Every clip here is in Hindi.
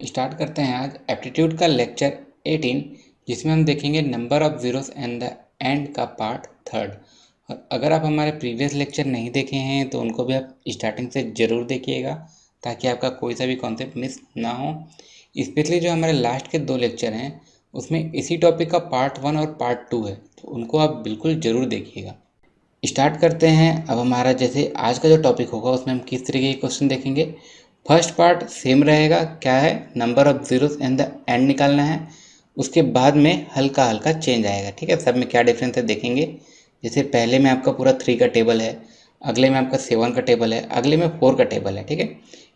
स्टार्ट करते हैं आज एप्टीट्यूड का लेक्चर 18, जिसमें हम देखेंगे number of zeros and the end का पार्ट थर्ड। और अगर आप हमारे प्रीवियस लेक्चर नहीं देखे हैं तो उनको भी आप स्टार्टिंग से ज़रूर देखिएगा, ताकि आपका कोई सा भी कॉन्सेप्ट मिस ना हो। स्पेशली जो हमारे लास्ट के 2 लेक्चर हैं उसमें इसी टॉपिक का पार्ट 1 और पार्ट 2 है, तो उनको आप बिल्कुल ज़रूर देखिएगा। स्टार्ट करते हैं। अब हमारा जैसे आज का जो टॉपिक होगा उसमें हम किस तरीके के क्वेश्चन देखेंगे। फर्स्ट पार्ट सेम रहेगा, क्या है, number of zeros and the end निकालना है। उसके बाद में हल्का हल्का चेंज आएगा, ठीक है। सब में क्या डिफरेंस है देखेंगे। जैसे पहले में आपका पूरा 3 का टेबल है, अगले में आपका 7 का टेबल है, अगले में 4 का टेबल है, ठीक है।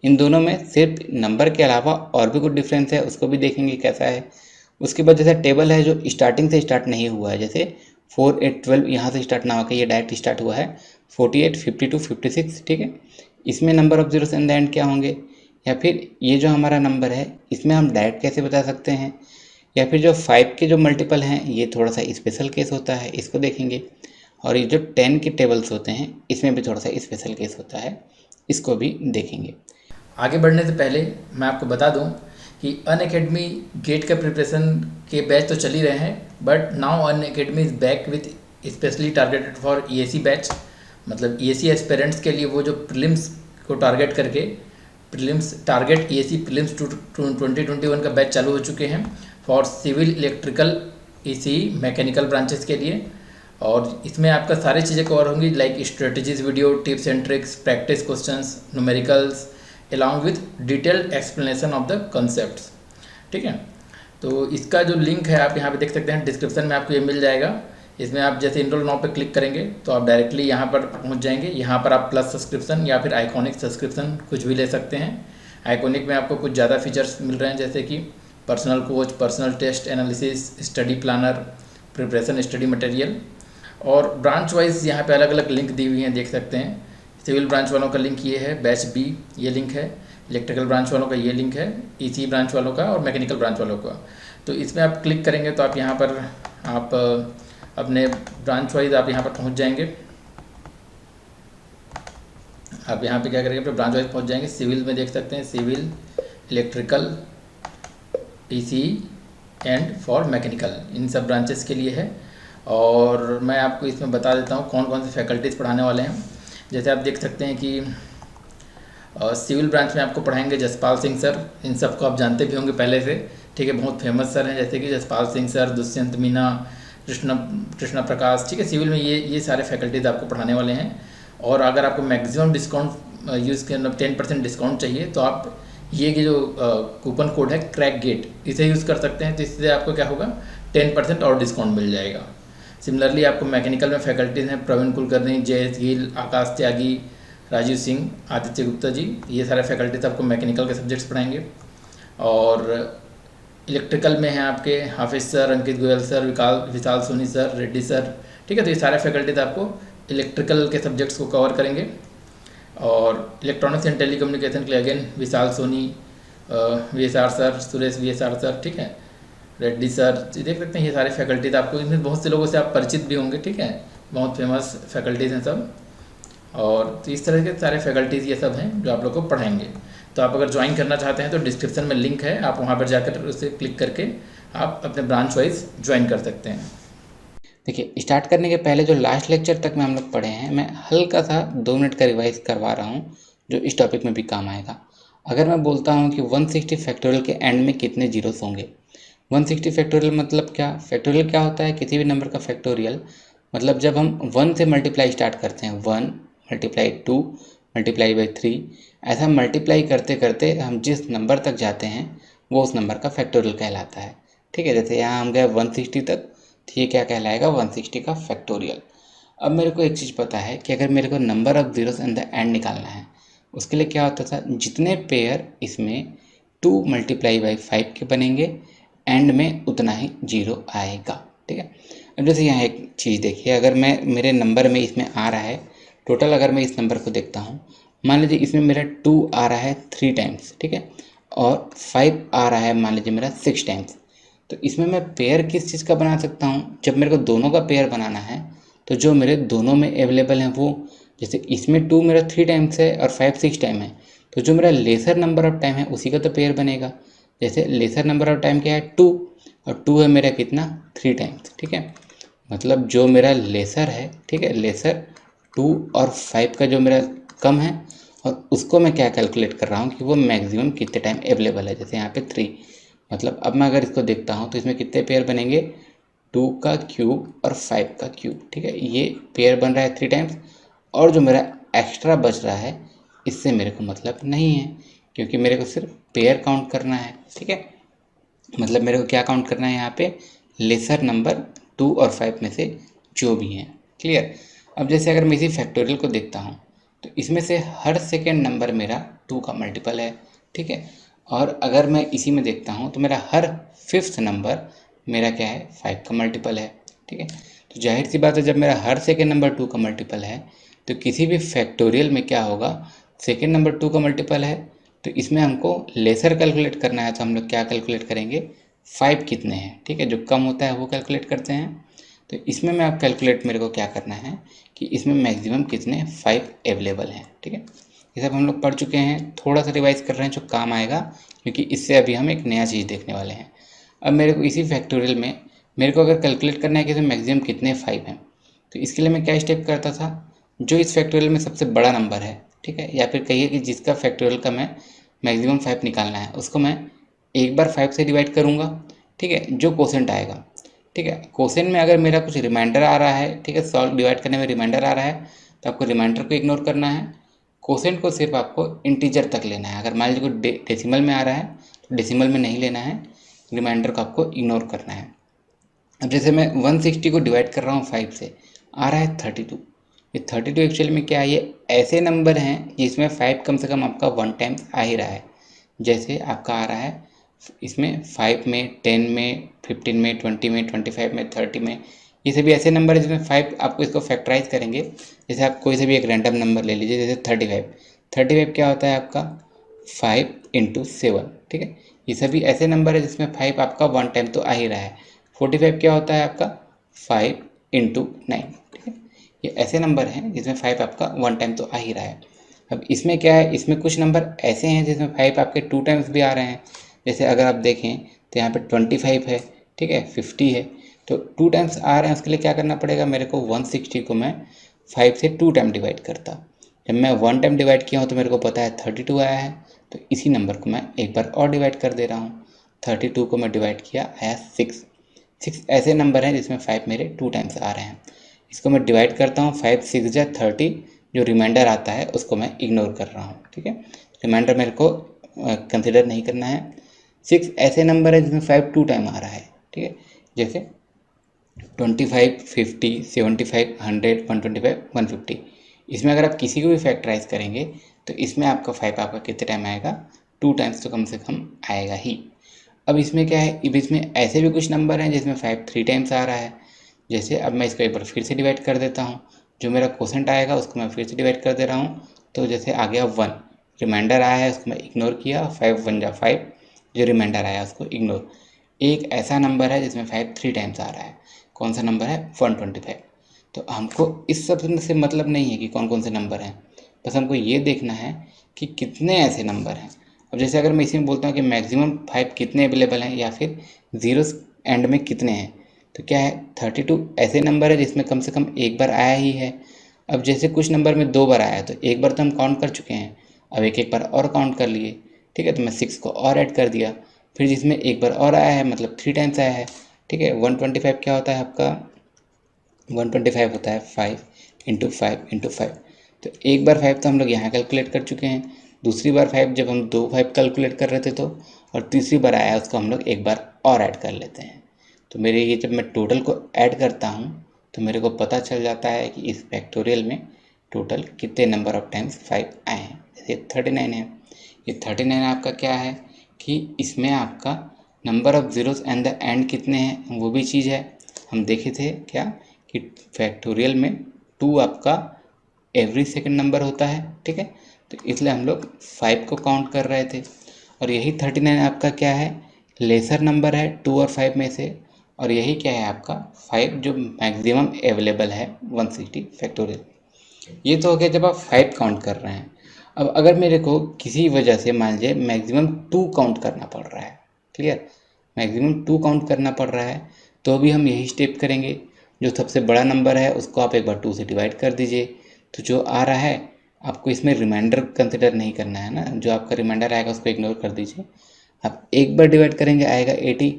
इन दोनों में सिर्फ नंबर के अलावा और भी कुछ डिफरेंस है, उसको भी देखेंगे कैसा है। उसके बाद जैसे टेबल है जो स्टार्टिंग से स्टार्ट नहीं हुआ है, जैसे 4 8 12 यहाँ से स्टार्ट ना होकर ये डायरेक्ट स्टार्ट हुआ है 48 52 56, ठीक है। इसमें number of zeros and the end क्या होंगे, या फिर ये जो हमारा नंबर है इसमें हम डायरेक्ट कैसे बता सकते हैं, या फिर जो 5 के जो मल्टीपल हैं ये थोड़ा सा स्पेशल केस होता है, इसको देखेंगे। और ये जो 10 के टेबल्स होते हैं इसमें भी थोड़ा सा स्पेशल केस होता है, इसको भी देखेंगे। आगे बढ़ने से पहले मैं आपको बता दूं कि अनअकैडमी गेट का प्रिपरेशन के बैच तो चल ही रहे हैं, but now Unacademy is back with specially targeted for ESE batch. मतलब ईएसी एस्पिरेंट्स के लिए वो जो प्रीलिम्स को टारगेट करके प्रीलिम्स टारगेट ईएसी प्रीलिम्स 2021 का बैच चालू हो चुके हैं for civil electrical EC mechanical branches के लिए। और इसमें आपका सारी चीज़ें कवर होंगी, like strategies video, tips and tricks, practice questions, numericals along with detailed explanation of the concepts, ठीक है। तो इसका जो लिंक है आप यहाँ पे देख सकते हैं, डिस्क्रिप्शन में आपको ये मिल जाएगा। इसमें आप जैसे इनरोल नाउ पे क्लिक करेंगे तो आप डायरेक्टली यहाँ पर पहुँच जाएंगे। यहाँ पर आप प्लस सब्सक्रिप्शन या फिर आइकॉनिक सब्सक्रिप्शन कुछ भी ले सकते हैं। आइकॉनिक में आपको कुछ ज़्यादा फीचर्स मिल रहे हैं, जैसे कि personal coach, personal test analysis, study planner, preparation study material. और ब्रांच वाइज यहाँ पे अलग अलग लिंक दी हुई हैं, देख सकते हैं। सिविल ब्रांच वालों का लिंक ये है, बैच बी ये लिंक है, इलेक्ट्रिकल ब्रांच वालों का ये लिंक है, ईसी ब्रांच वालों का और मैकेनिकल ब्रांच वालों का। तो इसमें आप क्लिक करेंगे तो आप यहाँ पर आप अपने ब्रांच वाइज आप यहाँ पर पहुँच जाएंगे। आप यहाँ पे क्या करेंगे, अपने ब्रांच वाइज पहुँच जाएंगे। सिविल में देख सकते हैं civil, electrical, EC and for mechanical, इन सब ब्रांचेस के लिए है। और मैं आपको इसमें बता देता हूँ कौन कौन से फैकल्टीज़ पढ़ाने वाले हैं। जैसे आप देख सकते हैं कि सिविल ब्रांच में आपको पढ़ाएंगे जसपाल सिंह सर। इन सब को आप जानते भी होंगे पहले से, ठीक है। बहुत फेमस सर हैं, जैसे कि जसपाल सिंह सर, दुष्यंत मीना, कृष्णा प्रकाश, ठीक है। सिविल में ये सारे फैकल्टीज़ आपको पढ़ाने वाले हैं। और अगर आपको मैक्सिमम डिस्काउंट यूज़ करना 10% डिस्काउंट चाहिए तो आप ये जो कूपन कोड है क्रैक गेट, इसे यूज़ कर सकते हैं। तो इससे आपको क्या होगा, 10% और डिस्काउंट मिल जाएगा। सिमिलरली आपको मैकेनिकल में फैकल्टीज़ हैं प्रवीण कुलकर्णी, जयेश गिल, आकाश त्यागी, राजीव सिंह, आदित्य गुप्ता जी, ये सारे फैकल्टीज़ आपको मैकेनिकल के सब्जेक्ट्स पढ़ाएंगे। और इलेक्ट्रिकल में हैं आपके हाफिज़ सर, अंकित गोयल सर, विशाल सोनी सर, रेड्डी सर, ठीक है। तो ये सारे फैकल्टीज़ आपको इलेक्ट्रिकल के सब्जेक्ट्स को कवर करेंगे। और इलेक्ट्रॉनिक्स एंड टेली कम्युनिकेशन के लिए again Vishal Soni, VSR sir, Suresh VSR sir, ठीक है, रेड्डी सर, देख सकते हैं ये सारे फैकल्टीज़ आपको, इनमें बहुत से लोगों से आप परिचित भी होंगे, ठीक है। बहुत फेमस फैकल्टीज़ हैं सब। और तो इस तरह के सारे फैकल्टीज़ ये सब हैं जो आप लोग को पढ़ाएंगे। तो आप अगर ज्वाइन करना चाहते हैं तो डिस्क्रिप्शन में लिंक है, आप वहाँ पर जाकर उसे क्लिक करके आप अपने ब्रांच वाइज ज्वाइन कर सकते हैं। देखिए, स्टार्ट करने के पहले जो लास्ट लेक्चर तक में हम लोग पढ़े हैं, मैं हल्का सा 2 मिनट का रिवाइज करवा रहा हूँ जो इस टॉपिक में भी काम आएगा। अगर मैं बोलता हूँ कि 160 फैक्टोरियल के एंड में कितने जीरोस होंगे, 160 फैक्टोरियल मतलब क्या, फैक्टोरियल क्या होता है, किसी भी नंबर का फैक्टोरियल। मतलब जब हम 1 से मल्टीप्लाई स्टार्ट करते हैं, 1 मल्टीप्लाई 2 मल्टीप्लाई बाई 3, ऐसा मल्टीप्लाई करते करते हम जिस नंबर तक जाते हैं वो उस नंबर का फैक्टोरियल कहलाता है, ठीक है। जैसे यहाँ हम गए 160 तक, तो ये क्या कहलाएगा, 160 का फैक्टोरियल। अब मेरे को एक चीज़ पता है कि अगर मेरे को number of zeros in the end निकालना है, उसके लिए क्या होता था, जितने पेयर इसमें 2 मल्टीप्लाई बाई 5 के बनेंगे, एंड में उतना ही जीरो आएगा, ठीक है। अब जैसे यहाँ एक चीज़ देखिए, अगर मैं मेरे नंबर में इसमें आ रहा है टोटल, अगर मैं इस नंबर को देखता हूँ, मान लीजिए इसमें मेरा 2 आ रहा है 3 टाइम्स, ठीक है, और 5 आ रहा है मान लीजिए मेरा 6 टाइम्स। तो इसमें मैं पेयर किस चीज़ का बना सकता हूँ, जब मेरे को दोनों का पेयर बनाना है तो जो मेरे दोनों में अवेलेबल हैं वो, जैसे इसमें 2 मेरा 3 टाइम्स है और 5 6 टाइम है, तो जो मेरा लेसर नंबर ऑफ टाइम है उसी का तो पेयर बनेगा। जैसे लेसर नंबर ऑफ टाइम क्या है 2, और 2 है मेरा कितना 3 टाइम्स, ठीक है। मतलब जो मेरा लेसर है, ठीक है, लेसर 2 और 5 का जो मेरा कम है, और उसको मैं क्या कैलकुलेट कर रहा हूँ कि वो मैक्सिमम कितने टाइम अवेलेबल है। जैसे यहाँ पे 3, मतलब अब मैं अगर इसको देखता हूँ तो इसमें कितने पेयर बनेंगे, 2 का क्यूब और 5 का क्यूब, ठीक है, ये पेयर बन रहा है 3 टाइम्स। और जो मेरा एक्स्ट्रा बच रहा है इससे मेरे को मतलब नहीं है, क्योंकि मेरे को सिर्फ पेयर काउंट करना है, ठीक है। मतलब मेरे को क्या काउंट करना है यहाँ पे, लेसर नंबर 2 और 5 में से जो भी हैं। क्लियर। अब जैसे अगर मैं इसी फैक्टोरियल को देखता हूँ तो इसमें से हर सेकेंड नंबर मेरा 2 का मल्टीपल है, ठीक है। और अगर मैं इसी में देखता हूँ तो मेरा हर फिफ्थ नंबर मेरा क्या है 5 का मल्टीपल है, ठीक है। तो जाहिर सी बात है जब मेरा हर सेकेंड नंबर 2 का मल्टीपल है तो किसी भी फैक्टोरियल में क्या होगा, सेकेंड नंबर 2 का मल्टीपल है तो इसमें हमको लेसर कैलकुलेट करना है, तो हम लोग क्या कैलकुलेट करेंगे, 5 कितने हैं, ठीक है, जो कम होता है वो कैलकुलेट करते हैं। तो इसमें मैं आप कैलकुलेट मेरे को क्या करना है कि इसमें मैक्सिमम कितने 5 अवेलेबल हैं, ठीक है। ये सब हम लोग पढ़ चुके हैं, थोड़ा सा रिवाइज कर रहे हैं जो काम आएगा, क्योंकि इससे अभी हम एक नया चीज़ देखने वाले हैं। अब मेरे को इसी फैक्टोरियल में मेरे को अगर कैलकुलेट करना है कि इसमें मैक्सिमम कितने 5 हैं, तो इसके लिए मैं क्या स्टेप करता था, जो इस फैक्टोरियल में सबसे बड़ा नंबर है, ठीक है, या फिर कहिए कि जिसका फैक्टोरियल का मैं मैक्सिमम 5 निकालना है, उसको मैं एक बार 5 से डिवाइड करूँगा, ठीक है, जो कोसेंट आएगा, ठीक है। कोसेंट में अगर मेरा कुछ रिमाइंडर आ रहा है, ठीक है, सॉल्व डिवाइड करने में रिमाइंडर आ रहा है तो आपको रिमाइंडर को इग्नोर करना है। कोसेंट को सिर्फ आपको इंटीजर तक लेना है। अगर मान लीजिए कोई डेसिमल में आ रहा है तो डेसिमल में नहीं लेना है, रिमाइंडर को आपको इग्नोर करना है। अब जैसे मैं 160 को डिवाइड कर रहा हूँ 5 से, आ रहा है 32। ये 32 एक्चुअली में क्या है, ये ऐसे नंबर हैं जिसमें 5 कम से कम आपका 1 टाइम आ ही रहा है। जैसे आपका आ रहा है इसमें 5 में, 10 में, 15 में, 20 में, 25 में, 30 में, ये सभी ऐसे नंबर है जिसमें 5 आपको इसको फैक्टराइज करेंगे। जैसे आप कोई से भी एक रैंडम नंबर ले लीजिए, जैसे 35 क्या होता है आपका 5 इंटू 7, ठीक है। ये सभी ऐसे नंबर है जिसमें 5 आपका 1 टाइम तो आ ही रहा है। 45 क्या होता है आपका 5 इंटू 9, ठीक है। ये ऐसे नंबर हैं जिसमें 5 आपका 1 टाइम तो आ ही रहा है। अब इसमें क्या है, इसमें कुछ नंबर ऐसे हैं जिसमें 5 आपके 2 टाइम्स भी आ रहे हैं। जैसे अगर आप देखें तो यहाँ पे 25 है, ठीक है, 50 है, तो 2 टाइम्स आ रहे हैं। उसके लिए क्या करना पड़ेगा, मेरे को 160 को मैं 5 से 2 टाइम डिवाइड करता। जब मैं 1 टाइम डिवाइड किया हूँ तो मेरे को पता है 32 आया है, तो इसी नंबर को मैं एक बार और डिवाइड कर दे रहा हूँ। 32 को मैं डिवाइड किया, आया 6 ऐसे नंबर हैं जिसमें 5 मेरे 2 टाइम्स आ रहे हैं। इसको मैं डिवाइड करता हूँ, 5 6 जा 30, जो रिमाइंडर आता है उसको मैं इग्नोर कर रहा हूँ, ठीक है। रिमाइंडर मेरे को कंसिडर नहीं करना है। 6 ऐसे नंबर है जिसमें 5 2 टाइम आ रहा है, ठीक है। जैसे 25 50 75 100 125 150, इसमें अगर आप किसी को भी फैक्टराइज करेंगे तो इसमें आपका 5 आपका कितने टाइम आएगा, 2 टाइम्स तो कम से कम आएगा ही। अब इसमें क्या है, अब इसमें ऐसे भी कुछ नंबर हैं जिसमें 5 3 टाइम्स आ रहा है। जैसे अब मैं इसको एक बार फिर से डिवाइड कर देता हूँ, जो मेरा क्वोशंट आएगा उसको मैं फिर से डिवाइड कर दे रहा हूँ। तो जैसे आ गया 1, रिमाइंडर आया है उसको मैं इग्नोर किया, 5 1 जा 5, जो रिमाइंडर आया उसको इग्नोर। एक ऐसा नंबर है जिसमें 5 3 टाइम्स आ रहा है, कौन सा नंबर है 125। तो हमको इस सब से मतलब नहीं है कि कौन कौन से नंबर हैं, बस हमको ये देखना है कि कितने ऐसे नंबर हैं। अब जैसे अगर मैं इसी में बोलता हूँ कि मैक्सिमम 5 कितने अवेलेबल हैं या फिर जीरोस एंड में कितने हैं, तो क्या है 32 ऐसे नंबर है जिसमें कम से कम एक बार आया ही है। अब जैसे कुछ नंबर में 2 बार आया है तो एक बार तो हम काउंट कर चुके हैं, अब एक एक बार और काउंट कर लिए, ठीक है। तो मैं 6 को और ऐड कर दिया, फिर जिसमें एक बार और आया है मतलब 3 टाइम्स आया है, ठीक है। 125 क्या होता है आपका, 125 होता है 5 इंटू 5 इंटू 5। तो एक बार 5 तो हम लोग यहाँ कैलकुलेट कर चुके हैं, दूसरी बार 5 जब हम 2 5 कैलकुलेट कर रहे थे तो, और तीसरी बार आया उसको हम लोग एक बार और ऐड कर लेते हैं। तो मेरे ये जब मैं टोटल को ऐड करता हूँ तो मेरे को पता चल जाता है कि इस फैक्टोरियल में टोटल कितने नंबर ऑफ टाइम्स 5 आए हैं। जैसे 39 है, ये 39 आपका क्या है कि इसमें आपका number of zeros and the end कितने हैं वो भी चीज़ है। हम देखे थे क्या कि फैक्टोरियल में 2 आपका एवरी सेकंड नंबर होता है, ठीक है। तो इसलिए हम लोग 5 को काउंट कर रहे थे, और यही 39 आपका क्या है, लेसर नंबर है 2 और 5 में से, और यही क्या है आपका 5 जो मैक्सिमम अवेलेबल है 160 फैक्टोरियल। ये तो हो गया जब आप 5 काउंट कर रहे हैं। अब अगर मेरे को किसी वजह से मान लीजिए मैक्सिमम 2 काउंट करना पड़ रहा है, क्लियर, मैक्सिमम 2 काउंट करना पड़ रहा है, तो भी हम यही स्टेप करेंगे। जो सबसे बड़ा नंबर है उसको आप एक बार 2 से डिवाइड कर दीजिए, तो जो आ रहा है आपको इसमें रिमाइंडर कंसिडर नहीं करना है ना, जो आपका रिमाइंडर आएगा उसको इग्नोर कर दीजिए। आप एक बार डिवाइड करेंगे आएगा 80।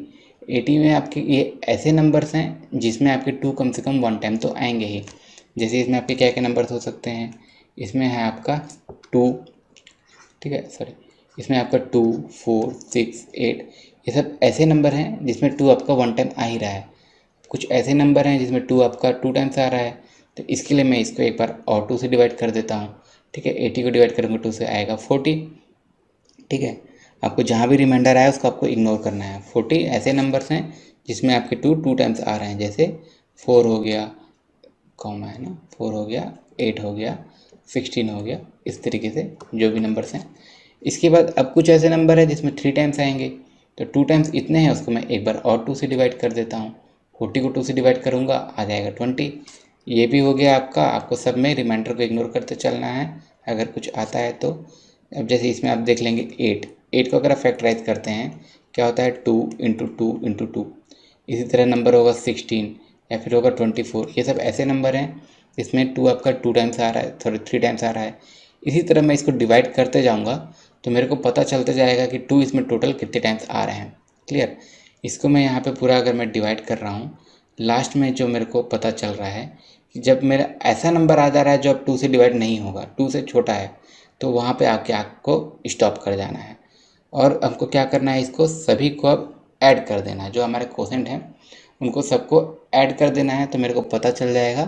80 में आपके ये ऐसे नंबर्स हैं जिसमें आपके 2 कम से कम 1 टाइम तो आएंगे ही। जैसे इसमें आपके क्या क्या नंबर्स हो सकते हैं, इसमें है आपका 2, ठीक है, सॉरी, इसमें आपका 2, 4, 6, 8, ये सब ऐसे नंबर हैं जिसमें 2 आपका 1 टाइम आ ही रहा है। कुछ ऐसे नंबर हैं जिसमें 2 आपका 2 टाइम्स आ रहा है, तो इसके लिए मैं इसको एक बार और 2 से डिवाइड कर देता हूँ। ठीक है, 80 को डिवाइड करूँगा 2 से आएगा 40। ठीक है, आपको जहाँ भी रिमाइंडर आया उसको आपको इग्नोर करना है। 40 ऐसे नंबर्स हैं जिसमें आपके 2 टाइम्स आ रहे हैं, जैसे 4 हो गया, कॉमा है ना, 4 हो गया, 8 हो गया, 16 हो गया, इस तरीके से जो भी नंबर्स हैं। इसके बाद अब कुछ ऐसे नंबर है जिसमें 3 टाइम्स आएंगे, तो 2 टाइम्स इतने हैं उसको मैं एक बार और 2 से डिवाइड कर देता हूँ। 40 को 2 से डिवाइड करूँगा आ जाएगा 20। ये भी हो गया आपका, आपको सब में रिमाइंडर को इग्नोर करते चलना है अगर कुछ आता है तो। अब जैसे इसमें आप देख लेंगे 8 को अगर आप फैक्टराइज करते हैं क्या होता है 2 इंटू 2 इंटू 2। इसी तरह नंबर होगा 16 या फिर होगा 24। ये सब ऐसे नंबर हैं जिसमें 2 आपका 2 टाइम्स आ रहा है, सॉरी 3 टाइम्स आ रहा है। इसी तरह मैं इसको डिवाइड करते जाऊँगा तो मेरे को पता चलता जाएगा कि 2 इसमें टोटल कितने टाइम्स आ रहे हैं। क्लियर, इसको मैं यहाँ पे पूरा अगर मैं डिवाइड कर रहा हूँ, लास्ट में जो मेरे को पता चल रहा है कि जब मेरा ऐसा नंबर आ जा रहा है जो अब 2 से डिवाइड नहीं होगा, 2 से छोटा है, तो वहाँ पे आके आपको स्टॉप कर जाना है। और हमको क्या करना है, इसको सभी को अब ऐड कर देना है। जो हमारे क्वोशेंट हैं उनको सबको ऐड कर देना है, तो मेरे को पता चल जाएगा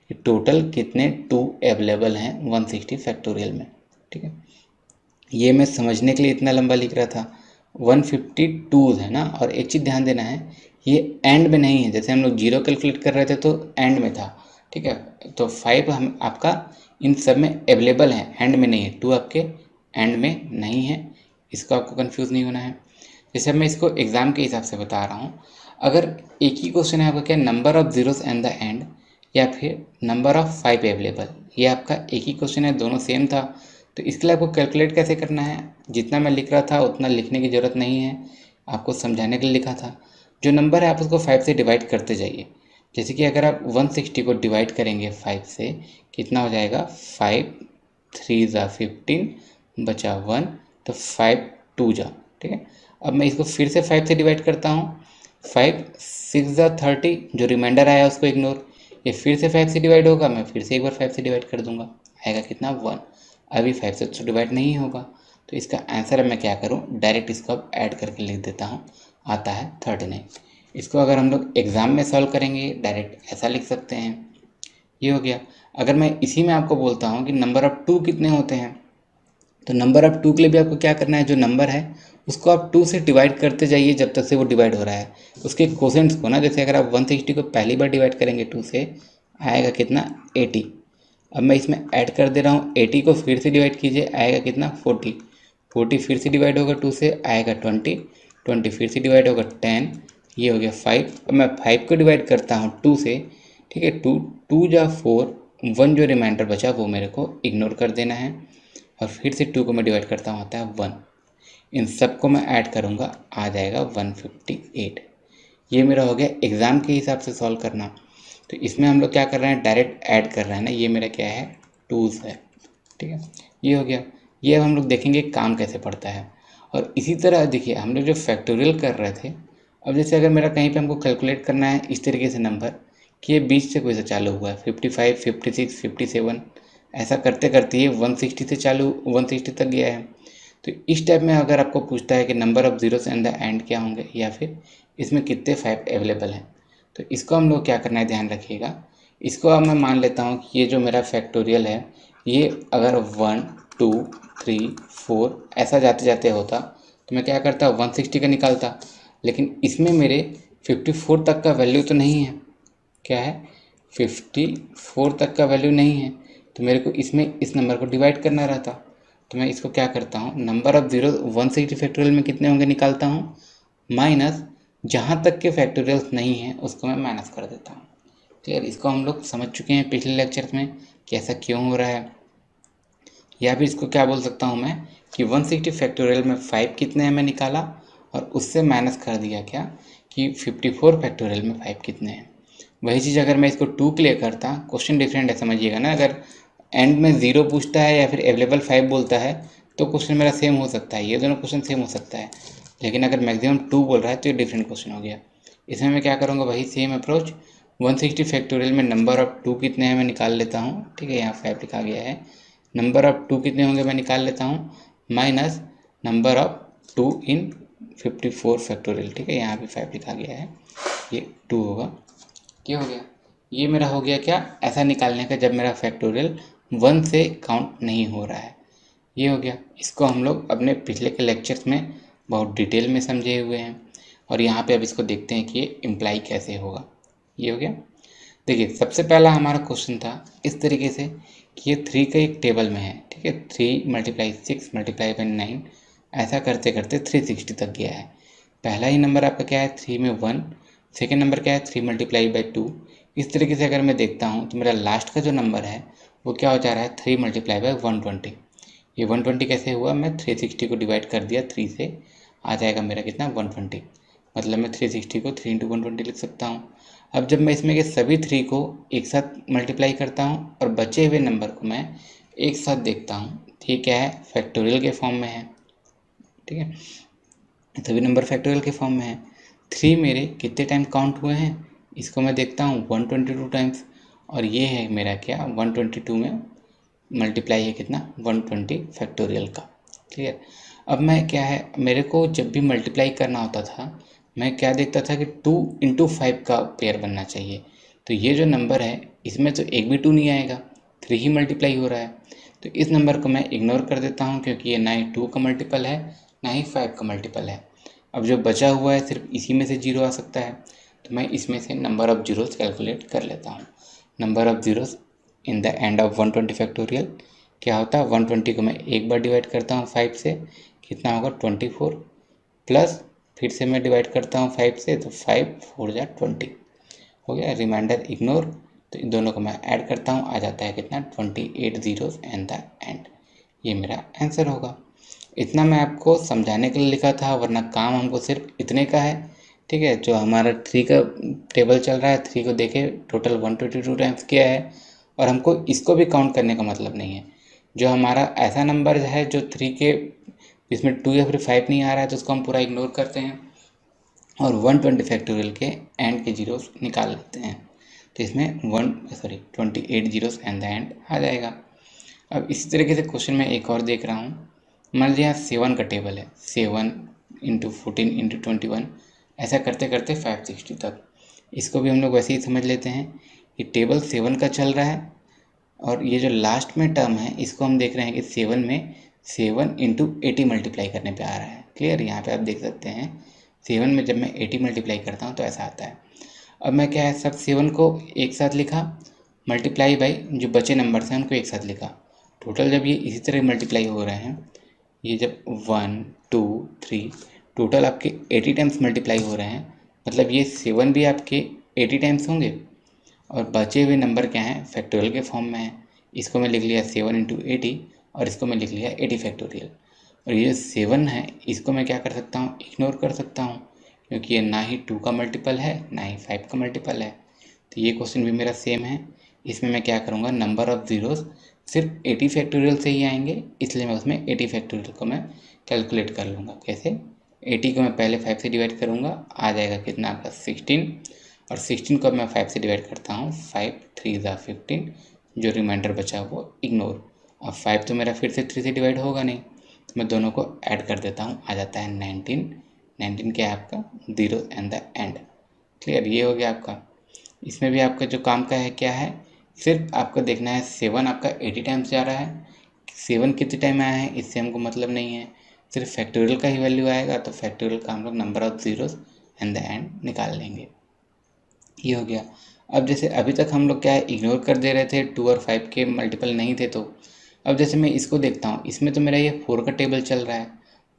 कि टोटल कितने 2 अवेलेबल हैं 160 फैक्टोरियल में। ठीक है, ये मैं समझने के लिए इतना लंबा लिख रहा था। 152 है ना, और एक चीज़ ध्यान देना है, ये एंड में नहीं है। जैसे हम लोग जीरो कैलकुलेट कर रहे थे तो एंड में था, ठीक है, तो 5 हम आपका इन सब में अवेलेबल है, एंड में नहीं है। 2 आपके एंड में नहीं है, इसको आपको कंफ्यूज नहीं होना है। जैसे अब मैं इसको एग्ज़ाम के हिसाब से बता रहा हूँ, अगर एक ही क्वेश्चन है आपका क्या, number of zeros and the end, या फिर नंबर ऑफ 5 अवेलेबल, ये आपका एक ही क्वेश्चन है, दोनों सेम था। तो इसके लिए आपको कैलकुलेट कैसे करना है, जितना मैं लिख रहा था उतना लिखने की ज़रूरत नहीं है, आपको समझाने के लिए लिखा था। जो नंबर है आप उसको 5 से डिवाइड करते जाइए। जैसे कि अगर आप 160 को डिवाइड करेंगे 5 से, कितना हो जाएगा, 5 3 ज़ा 15 बचा 1, तो 5 2 जा, ठीक है। अब मैं इसको फिर से 5 से डिवाइड करता हूँ, 5 6 ज़ा 30, जो रिमाइंडर आया उसको इग्नोर। ये फिर से 5 से डिवाइड होगा, मैं फिर से एक बार 5 से डिवाइड कर दूंगा, आएगा कितना, 1। अभी 5 से तो डिवाइड नहीं होगा, तो इसका आंसर अब मैं क्या करूँ, डायरेक्ट इसको अब ऐड करके लिख देता हूँ, आता है 39। इसको अगर हम लोग एग्ज़ाम में सॉल्व करेंगे डायरेक्ट ऐसा लिख सकते हैं, ये हो गया। अगर मैं इसी में आपको बोलता हूँ कि नंबर ऑफ़ 2 कितने होते हैं, तो नंबर ऑफ़ 2 के लिए भी आपको क्या करना है, जो नंबर है उसको आप 2 से डिवाइड करते जाइए जब तक से वो डिवाइड हो रहा है, उसके कोसेंट्स को ना। जैसे अगर आप 160 को पहली बार डिवाइड करेंगे 2 से, आएगा कितना, 80। अब मैं इसमें ऐड कर दे रहा हूँ, 80 को फिर से डिवाइड कीजिए, आएगा कितना, 40। 40 फिर से डिवाइड होगा 2 से, आएगा 20। 20 फिर से डिवाइड होगा 10, ये हो गया 5। अब मैं 5 को डिवाइड करता हूँ 2 से, ठीक है, 2 2 जा 4, 1 जो रिमाइंडर बचा वो मेरे को इग्नोर कर देना है, और फिर से 2 को मैं डिवाइड करता हूँ, आता है 1। इन सब को मैं ऐड करूँगा, आ जाएगा 158। ये मेरा हो गया एग्ज़ाम के हिसाब से सॉल्व करना। तो इसमें हम लोग क्या कर रहे हैं, डायरेक्ट ऐड कर रहे हैं ना, ये मेरा क्या है, टूल्स है, ठीक है, ये हो गया। ये अब हम लोग देखेंगे काम कैसे पड़ता है। और इसी तरह देखिए हम लोग जो फैक्टोरियल कर रहे थे, अब जैसे अगर मेरा कहीं पे हमको कैलकुलेट करना है इस तरीके से नंबर कि ये 20 से कोई से चालू हुआ है, 55, 56, 57, ऐसा करते करते ये 160 से चालू 160 तक गया है। तो इस टाइप में अगर आपको पूछता है कि number of zeros and the end क्या होंगे, या फिर इसमें कितने 5 अवेलेबल हैं, तो इसको हम लोग क्या करना है, ध्यान रखिएगा। इसको अब मैं मान लेता हूँ कि ये जो मेरा फैक्टोरियल है, ये अगर 1 2 3 4 ऐसा जाते जाते होता तो मैं क्या करता, 160 का निकालता। लेकिन इसमें मेरे 54 तक का वैल्यू तो नहीं है, क्या है, 54 तक का वैल्यू नहीं है, तो मेरे को इसमें इस नंबर को डिवाइड करना रहता। तो मैं इसको क्या करता हूँ, नंबर ऑफ जीरो 160 फैक्टोरियल में कितने होंगे निकालता हूँ, माइनस जहाँ तक के फैक्टोरियल्स नहीं हैं उसको मैं माइनस कर देता हूँ। क्लियर, इसको हम लोग समझ चुके हैं पिछले लेक्चर्स में कि ऐसा क्यों हो रहा है। या फिर इसको क्या बोल सकता हूँ मैं कि 160 फैक्टोरियल में 5 कितने हैं मैं निकाला, और उससे माइनस कर दिया क्या कि 54 फैक्टोरियल में 5 कितने हैं। वही चीज़ अगर मैं इसको 2 के लिए करता, क्वेश्चन डिफरेंट है समझिएगा ना। अगर एंड में 0 पूछता है या फिर अवेलेबल 5 बोलता है तो क्वेश्चन मेरा सेम हो सकता है, ये दोनों क्वेश्चन सेम हो सकता है। लेकिन अगर मैक्सिमम 2 बोल रहा है तो ये डिफरेंट क्वेश्चन हो गया। इसमें मैं क्या करूँगा, वही सेम अप्रोच, 160 फैक्टोरियल में नंबर ऑफ 2 कितने हैं मैं निकाल लेता हूँ। ठीक है, यहाँ 5 लिखा गया है, नंबर ऑफ 2 कितने होंगे मैं निकाल लेता हूँ, minus number of 2 in 54 factorial. ठीक है, यहाँ भी 5 लिखा गया है, ये 2 होगा। क्या हो गया, ये मेरा हो गया क्या, ऐसा निकालने का जब मेरा फैक्टोरियल 1 से काउंट नहीं हो रहा है। ये हो गया। इसको हम लोग अपने पिछले के लेक्चर्स में बहुत डिटेल में समझे हुए हैं और यहाँ पे अब इसको देखते हैं कि ये इम्प्लाई कैसे होगा। ये हो गया। देखिए, सबसे पहला हमारा क्वेश्चन था इस तरीके से कि ये 3 का एक टेबल में है। ठीक है, 3 × 6 × 9, ऐसा करते करते 360 तक गया है। पहला ही नंबर आपका क्या है, 3 में 1, सेकेंड नंबर क्या है 3 × 2। इस तरीके से अगर मैं देखता हूँ तो मेरा लास्ट का जो नंबर है वो क्या हो जा रहा है, 3 × 120। ये 120 कैसे हुआ, मैं 360 को डिवाइड कर दिया 3 से, आ जाएगा मेरा कितना 120। मतलब मैं 360 को 3 × 120 लिख सकता हूँ। अब जब मैं इसमें के सभी 3 को एक साथ मल्टीप्लाई करता हूँ और बचे हुए नंबर को मैं एक साथ देखता हूँ, तो ये क्या है, फैक्टोरियल के फॉर्म में है। ठीक है, सभी नंबर फैक्टोरियल के फॉर्म में है। 3 मेरे कितने टाइम काउंट हुए हैं, इसको मैं देखता हूँ 122 टाइम्स, और ये है मेरा क्या 122 में मल्टीप्लाई है कितना 120 फैक्टोरियल का। क्लियर। अब मैं क्या है, मेरे को जब भी मल्टीप्लाई करना होता था मैं क्या देखता था कि 2 × 5 का पेयर बनना चाहिए। तो ये जो नंबर है इसमें तो एक भी 2 नहीं आएगा, 3 ही मल्टीप्लाई हो रहा है। तो इस नंबर को मैं इग्नोर कर देता हूँ क्योंकि ये ना ही 2 का मल्टीपल है ना ही 5 का मल्टीपल है। अब जो बचा हुआ है सिर्फ इसी में से 0 आ सकता है, तो मैं इसमें से नंबर ऑफ़ जीरोस कैलकुलेट कर लेता हूँ। Number of zeros in the end of 120 factorial क्या होता है, 120 को मैं एक बार डिवाइड करता हूँ 5 से, कितना होगा 24, प्लस फिर से मैं डिवाइड करता हूँ 5 से, तो 5 4 जा 20 हो गया। रिमाइंडर इग्नोर, तो इन दोनों को मैं ऐड करता हूँ, आ जाता है कितना 28 जीरोस एंड द एंड। ये मेरा आंसर होगा। इतना मैं आपको समझाने के लिए लिखा था, वरना काम हमको सिर्फ इतने का है। ठीक है, जो हमारा 3 का टेबल चल रहा है, 3 को देखे टोटल 122 टाइम्स किया है और हमको इसको भी काउंट करने का मतलब नहीं है। जो हमारा ऐसा नंबर है जो 3 के जिसमें 2 या फिर 5 नहीं आ रहा है तो उसको हम पूरा इग्नोर करते हैं और 120 फैक्टोरियल के एंड के जीरोस निकाल लेते हैं। तो इसमें 28 जीरोस एंड द एंड आ जाएगा। अब इसी तरीके से क्वेश्चन में एक और देख रहा हूँ। मान लीजिए यहाँ 7 का टेबल है, 7 × 14 × 21, ऐसा करते करते 560 तक। इसको भी हम लोग वैसे ही समझ लेते हैं कि टेबल 7 का चल रहा है और ये जो लास्ट में टर्म है इसको हम देख रहे हैं कि 7 में 7 × 80 मल्टीप्लाई करने पे आ रहा है। क्लियर, यहाँ पे आप देख सकते हैं 7 में जब मैं 80 मल्टीप्लाई करता हूँ तो ऐसा आता है। अब मैं क्या है, सब 7 को एक साथ लिखा, मल्टीप्लाई बाई जो बचे नंबर्स हैं उनको एक साथ लिखा। टोटल जब ये इसी तरह मल्टीप्लाई हो रहे हैं, ये जब 1 2 3 टोटल आपके 80 टाइम्स मल्टीप्लाई हो रहे हैं, मतलब ये 7 भी आपके 80 टाइम्स होंगे और बचे हुए नंबर क्या हैं, फैक्टोरियल के फॉर्म में है। इसको मैं लिख लिया 7 × 80 और इसको मैं लिख लिया 80 फैक्टोरियल। और ये 7 है इसको मैं क्या कर सकता हूँ, इग्नोर कर सकता हूँ क्योंकि ये ना ही 2 का मल्टीपल है ना ही 5 का मल्टीपल है। तो ये क्वेश्चन भी मेरा सेम है। इसमें मैं क्या करूँगा, नंबर ऑफ़ ज़ीरोस सिर्फ 80 फैक्टोरियल से ही आएंगे, इसलिए मैं उसमें 80 फैक्टोरियल को मैं कैलकुलेट कर लूँगा। कैसे, 80 को मैं पहले 5 से डिवाइड करूँगा, आ जाएगा कितना आपका 16, और 16 को मैं 5 से डिवाइड करता हूँ, 5 3 × 15, जो रिमाइंडर बचा वो इग्नोर। अब 5 तो मेरा फिर से 3 से डिवाइड होगा नहीं, तो मैं दोनों को ऐड कर देता हूँ, आ जाता है 19। 19 क्या है आपका, zero and the end. Clear, ये हो गया आपका। इसमें भी आपका जो काम का है क्या है, सिर्फ आपको देखना है 7 आपका 80 टाइम्स जा रहा है, 7 कितने टाइम आया है इससे हमको मतलब नहीं है, सिर्फ फैक्टोरियल का ही वैल्यू आएगा, तो फैक्टोरियल का हम लोग number of zeros and the end निकाल लेंगे। ये हो गया। अब जैसे अभी तक हम लोग क्या है, इग्नोर कर दे रहे थे, 2 और 5 के मल्टीपल नहीं थे, तो अब जैसे मैं इसको देखता हूँ, इसमें तो मेरा ये 4 का टेबल चल रहा है,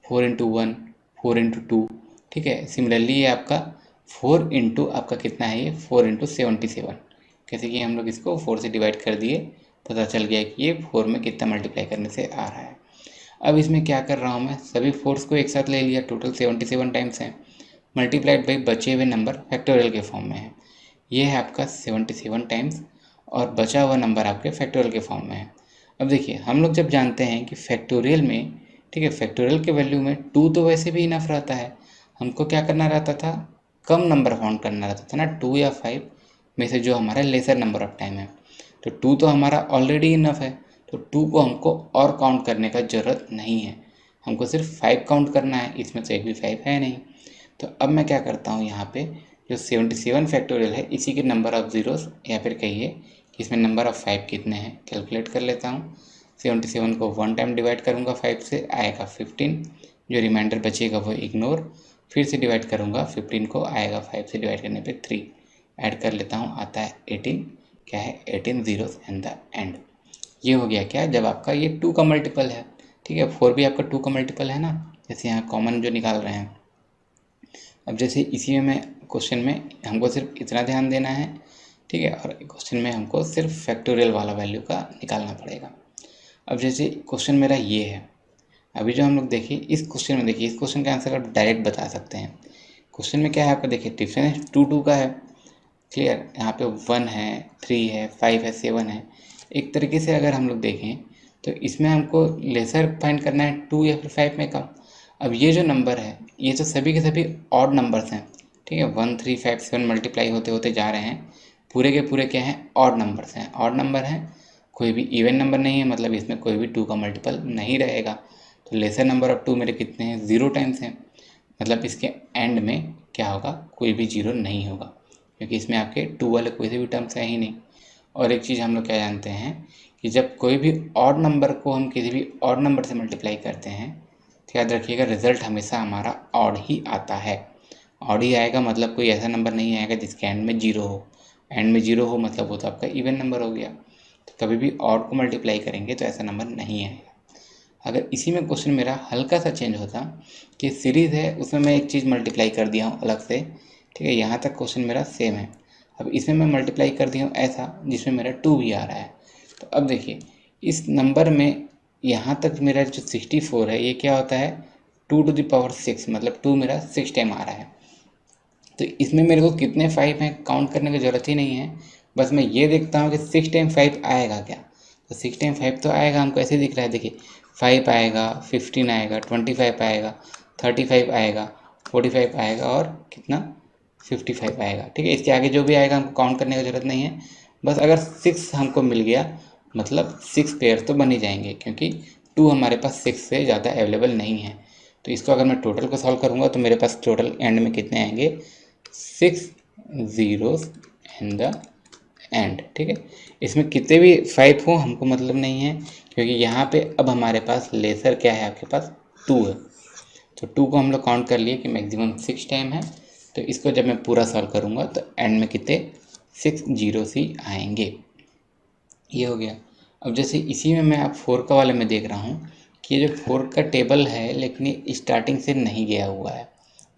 4 × 1 4 × 2। ठीक है, सिमिलरली ये आपका 4 × आपका कितना है, ये 4 × 77। कैसे कि हम लोग इसको 4 से डिवाइड कर दिए, पता चल गया कि ये 4 में कितना मल्टीप्लाई करने से आ रहा है। अब इसमें क्या कर रहा हूँ मैं, सभी फोर्स को एक साथ ले लिया, टोटल 77 टाइम्स है, मल्टीप्लाइड बाई बचे हुए नंबर फैक्टोरियल के फॉर्म में है। ये है आपका 77 टाइम्स और बचा हुआ नंबर आपके फैक्टोरियल के फॉर्म में है। अब देखिए हम लोग जब जानते हैं कि फैक्टोरियल में, ठीक है, फैक्टोरियल के वैल्यू में 2 तो वैसे भी इनफ रहता है, हमको क्या करना रहता था, कम नंबर फाउंड करना रहता था ना, 2 या 5 में से जो हमारा लेसर नंबर ऑफ टाइम है। तो 2 तो हमारा ऑलरेडी इनफ है, तो 2 को हमको और काउंट करने का ज़रूरत नहीं है, हमको सिर्फ 5 काउंट करना है, इसमें तो एक भी 5 है नहीं। तो अब मैं क्या करता हूँ, यहाँ पे जो 77 फैक्टोरियल है इसी के नंबर ऑफ़ ज़ीरोस, या फिर कहिए कि इसमें नंबर ऑफ़ 5 कितने हैं कैलकुलेट कर लेता हूँ। 77 को 1 टाइम डिवाइड करूँगा 5 से, आएगा 15, जो रिमाइंडर बचेगा वो इग्नोर, फिर से डिवाइड करूँगा 15 को, आएगा 5 से डिवाइड करने पे 3, ऐड कर लेता हूँ, आता है 18, क्या है 18 ज़ीरोस एंड द एंड। ये हो गया क्या, जब आपका ये 2 का मल्टीपल है, ठीक है, 4 भी आपका 2 का मल्टीपल है ना, जैसे यहाँ कॉमन जो निकाल रहे हैं। अब जैसे इसी में क्वेश्चन में हमको सिर्फ इतना ध्यान देना है, ठीक है, और क्वेश्चन में हमको सिर्फ फैक्टोरियल वाला वैल्यू का निकालना पड़ेगा। अब जैसे क्वेश्चन मेरा ये है, अभी जो हम लोग देखिए इस क्वेश्चन में, देखिए इस क्वेश्चन का आंसर आप डायरेक्ट बता सकते हैं। क्वेश्चन में क्या है आपका, देखिए डिफरेंस 2 का है, क्लियर, यहाँ पे 1 है, 3 है, 5 है, 7 है। एक तरीके से अगर हम लोग देखें तो इसमें हमको लेसर फाइंड करना है 2 या फिर 5 में कम। अब ये जो नंबर है ये तो सभी के सभी ऑड नंबर्स हैं, ठीक है, 1 3 5 7 मल्टीप्लाई होते होते जा रहे हैं, पूरे के पूरे क्या हैं, ऑड नंबर्स हैं, ऑड नंबर हैं, कोई भी इवन नंबर नहीं है, मतलब इसमें कोई भी 2 का मल्टीपल नहीं रहेगा। तो लेसर नंबर ऑफ 2 मेरे कितने हैं, 0 टाइम्स हैं, मतलब इसके एंड में क्या होगा, कोई भी 0 नहीं होगा, क्योंकि इसमें आपके 2 वाले कोई से भी टर्म्स है ही नहीं। और एक चीज़ हम लोग क्या जानते हैं कि जब कोई भी ऑड नंबर को हम किसी भी ऑड नंबर से मल्टीप्लाई करते हैं तो याद रखिएगा रिजल्ट हमेशा हमारा ऑड ही आता है, ऑड ही आएगा, मतलब कोई ऐसा नंबर नहीं आएगा जिसके एंड में 0 हो, एंड में 0 हो मतलब वो तो आपका इवन नंबर हो गया। तो कभी भी ऑड को मल्टीप्लाई करेंगे तो ऐसा नंबर नहीं आएगा। अगर इसी में क्वेश्चन मेरा हल्का सा चेंज होता कि सीरीज़ है उसमें मैं एक चीज़ मल्टीप्लाई कर दिया हूँ अलग से, ठीक है, यहाँ तक क्वेश्चन मेरा सेम है, अब इसमें मैं मल्टीप्लाई कर दिया हूँ ऐसा जिसमें मेरा 2 भी आ रहा है। तो अब देखिए इस नंबर में यहाँ तक मेरा जो 64 है ये क्या होता है, 2⁶, मतलब 2 मेरा 6 टाइम आ रहा है। तो इसमें मेरे को कितने 5 हैं काउंट करने की ज़रूरत ही नहीं है, बस मैं ये देखता हूँ कि 6 टाइम 5 आएगा क्या। तो 6 टाइम 5 तो आएगा, हमको ऐसे दिख रहा है, देखिए 5 आएगा, 15 आएगा, 25 आएगा, 35 आएगा, 45 आएगा और कितना 55 आएगा, ठीक है। इसके आगे जो भी आएगा हमको काउंट करने की ज़रूरत नहीं है, बस अगर 6 हमको मिल गया मतलब 6 पेयर तो बन ही जाएंगे, क्योंकि 2 हमारे पास 6 से ज़्यादा अवेलेबल नहीं है। तो इसको अगर मैं टोटल को सॉल्व करूँगा तो मेरे पास टोटल एंड में कितने आएंगे, 6 ज़ीरोस इन द एंड, ठीक है। इसमें कितने भी 5 हो हमको मतलब नहीं है, क्योंकि यहाँ पे अब हमारे पास लेसर क्या है, आपके पास 2 है। तो 2 को हम लोग काउंट कर लिए कि मैक्सिमम 6 टाइम है, तो इसको जब मैं पूरा सॉल्व करूँगा तो एंड में कितने 6 जीरोस ही आएंगे। ये हो गया। अब जैसे इसी में मैं आप 4 का वाले में देख रहा हूँ कि ये जो 4 का टेबल है लेकिन ये स्टार्टिंग से नहीं गया हुआ है,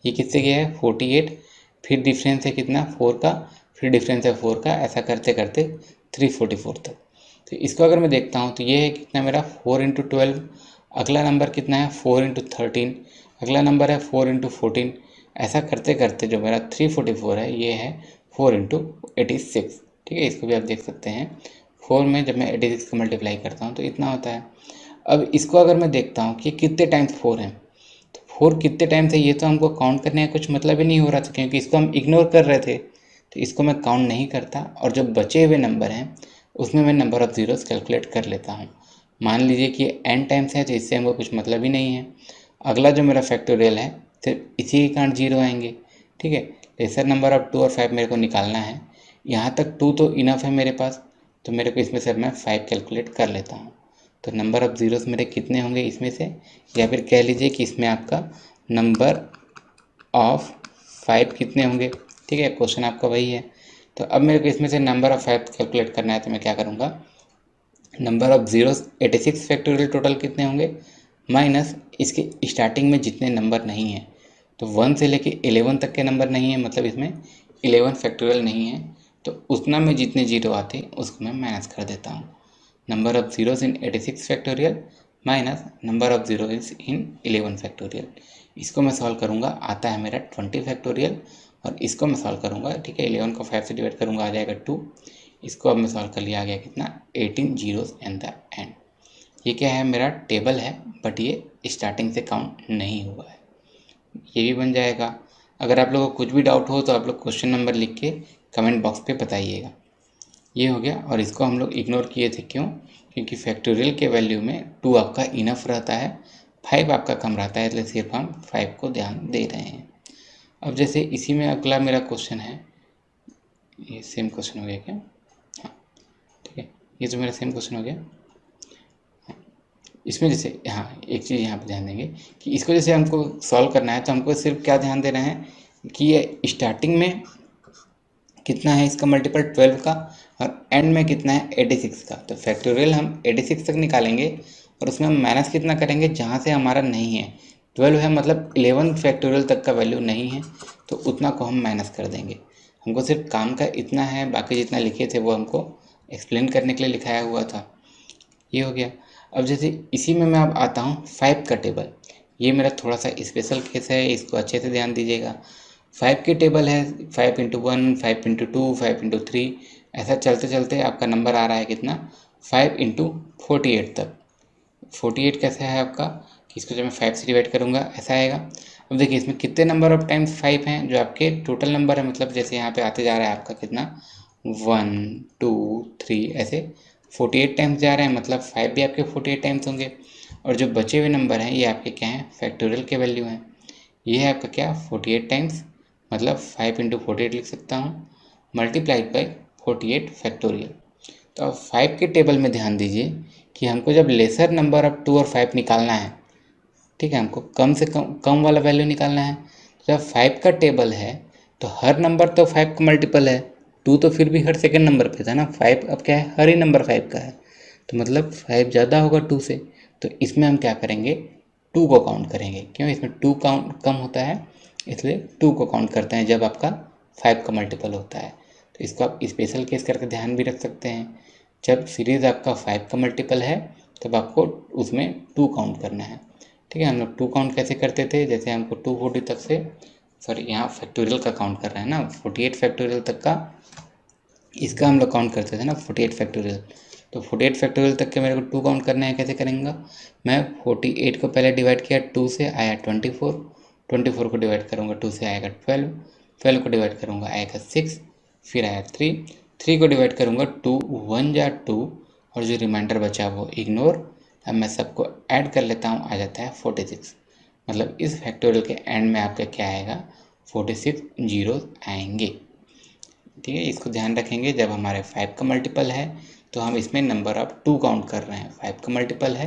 ये किससे गया है 48, फिर डिफरेंस है कितना 4 का, फिर डिफरेंस है 4 का, ऐसा करते करते 344 तक। तो इसको अगर मैं देखता हूँ तो ये है कितना मेरा 4 इंटू 12, अगला नंबर कितना है 4 इंटू 13, अगला नंबर है 4 इंटू 14, ऐसा करते करते जो मेरा 344 है ये है 4 इंटू 86, ठीक है। इसको भी आप देख सकते हैं 4 में जब मैं 86 को मल्टीप्लाई करता हूँ तो इतना होता है। अब इसको अगर मैं देखता हूँ कि कितने टाइम्स 4 हैं, तो 4 कितने टाइम्स है ये तो हमको काउंट करने का कुछ मतलब ही नहीं हो रहा था, क्योंकि इसको हम इग्नोर कर रहे थे, तो इसको मैं काउंट नहीं करता, और जो बचे हुए नंबर हैं उसमें मैं नंबर ऑफ़ ज़ीरोस कैलकुलेट कर लेता हूँ। मान लीजिए कि n टाइम्स है तो इससे हमको कुछ मतलब ही नहीं है। अगला जो मेरा फैक्टोरियल है सिर्फ इसी के कारण 0 आएंगे, ठीक है। लेसर नंबर ऑफ 2 और 5 मेरे को निकालना है, यहाँ तक 2 तो इनफ है मेरे पास, तो मेरे को इसमें से अब मैं 5 कैलकुलेट कर लेता हूँ। तो नंबर ऑफ़ ज़ीरोस मेरे कितने होंगे इसमें से, या फिर कह लीजिए कि इसमें आपका नंबर ऑफ 5 कितने होंगे, ठीक है, क्वेश्चन आपका वही है। तो अब मेरे को इसमें से नंबर ऑफ़ 5 कैलकुलेट करना है, तो मैं क्या करूँगा, number of zeros 86 factorial total कितने होंगे माइनस इसके स्टार्टिंग में जितने नंबर नहीं हैं, तो 1 से लेके 11 तक के नंबर नहीं है, मतलब इसमें 11 फैक्टोरियल नहीं है, तो उतना में जितने जीरो आते उसको मैं माइनस कर देता हूँ। Number of zeros in 86 factorial minus number of zero is in 11 factorial. इसको मैं सॉल्व करूँगा, आता है मेरा 20 फैक्टोरियल, और इसको मैं सॉल्व करूँगा, ठीक है, 11 को 5 से डिवाइड करूँगा, आ जाएगा 2। इसको अब मैं सॉल्व कर लिया, आ गया कितना, 18 जीरोस एंड द एंड। ये क्या है, मेरा टेबल है, बट ये स्टार्टिंग से काउंट नहीं हुआ है, ये भी बन जाएगा। अगर आप लोगों को कुछ भी डाउट हो तो आप लोग क्वेश्चन नंबर लिख के कमेंट बॉक्स पे बताइएगा। ये हो गया, और इसको हम लोग इग्नोर किए थे, क्यों, क्योंकि फैक्टोरियल के वैल्यू में 2 आपका इनफ रहता है, 5 आपका कम रहता है, इसलिए सिर्फ हम 5 को ध्यान दे रहे हैं। अब जैसे इसी में अगला मेरा क्वेश्चन है, ये सेम क्वेश्चन हो गया क्या, हाँ ठीक है, ये तो मेरा सेम क्वेश्चन हो गया। इसमें जैसे हाँ एक चीज़ यहाँ पे ध्यान देंगे कि इसको जैसे हमको सॉल्व करना है, तो हमको सिर्फ क्या ध्यान देना है कि ये स्टार्टिंग में कितना है इसका मल्टीपल 12 का, और एंड में कितना है 86 का। तो फैक्टोरियल हम 86 तक निकालेंगे, और उसमें हम माइनस कितना करेंगे जहाँ से हमारा नहीं है, 12 है मतलब 11 फैक्टोरियल तक का वैल्यू नहीं है, तो उतना को हम माइनस कर देंगे। हमको सिर्फ काम का इतना है, बाकी जितना लिखे थे वो हमको एक्सप्लेन करने के लिए लिखाया हुआ था। ये हो गया। अब जैसे इसी में मैं अब आता हूँ 5 का टेबल, ये मेरा थोड़ा सा स्पेशल केस है, इसको अच्छे से ध्यान दीजिएगा। 5 की टेबल है 5 इंटू 1, 5 इंटू 2, 5 इंटू 3, ऐसा चलते चलते आपका नंबर आ रहा है कितना, 5 इंटू 48 तक। 48 कैसा है आपका कि इसको जब मैं 5 से डिवाइड करूँगा ऐसा आएगा। अब देखिए इसमें कितने नंबर ऑफ टाइम्स 5 हैं, जो आपके टोटल नंबर है, मतलब जैसे यहाँ पे आते जा रहा है आपका कितना, 1 2 3 ऐसे 48 टाइम्स जा रहे हैं, मतलब 5 भी आपके 48 टाइम्स होंगे, और जो बचे हुए नंबर हैं ये आपके क्या हैं, फैक्टोरियल के वैल्यू हैं। ये है आपका क्या, 48 टाइम्स, मतलब 5 इंटू 48 लिख सकता हूँ, मल्टीप्लाइड बाई 48 फैक्टोरियल। तो अब 5 के टेबल में ध्यान दीजिए कि हमको जब लेसर नंबर ऑफ 2 और 5 निकालना है, ठीक है, हमको कम से कम कम वाला वैल्यू निकालना है। तो जब 5 का टेबल है तो हर नंबर तो 5 का मल्टीपल है, 2 तो फिर भी हर सेकेंड नंबर पे था ना, 5 अब क्या है, हर ही नंबर 5 का है, तो मतलब 5 ज़्यादा होगा 2 से। तो इसमें हम क्या करेंगे, 2 को काउंट करेंगे, क्यों, इसमें 2 काउंट कम होता है, इसलिए 2 को काउंट करते हैं जब आपका 5 का मल्टीपल होता है। तो इसको आप स्पेशल केस करके ध्यान भी रख सकते हैं, जब सीरीज़ आपका 5 का मल्टीपल है तब आपको उसमें 2 काउंट करना है। ठीक है, हम लोग 2 काउंट कैसे करते थे, जैसे हमको 240 तक से, सॉरी यहाँ फैक्टोरियल का काउंट कर रहे हैं ना, 48 फैक्टोरियल तक का इसका हम लोग काउंट करते थे ना 48 फैक्टोरियल। तो 48 फैक्टोरियल तक के मेरे को 2 काउंट करना है, कैसे करेंगे, मैं 48 को पहले डिवाइड किया 2 से, आया 24, 24 को डिवाइड करूँगा 2 से आएगा 12, 12 को डिवाइड करूँगा आएगा 6, फिर आया 3, 3 को डिवाइड करूँगा 2, 1 जा 2, और जो रिमाइंडर बचा वो इग्नोर। अब मैं सबको ऐड कर लेता हूँ, आ जाता है 46, मतलब इस फैक्टोरियल के एंड में आपका क्या आएगा, 46 जीरो आएंगे। ठीक है, इसको ध्यान रखेंगे, जब हमारे 5 का मल्टीपल है तो हम इसमें नंबर ऑफ 2 काउंट कर रहे हैं, 5 का मल्टीपल है,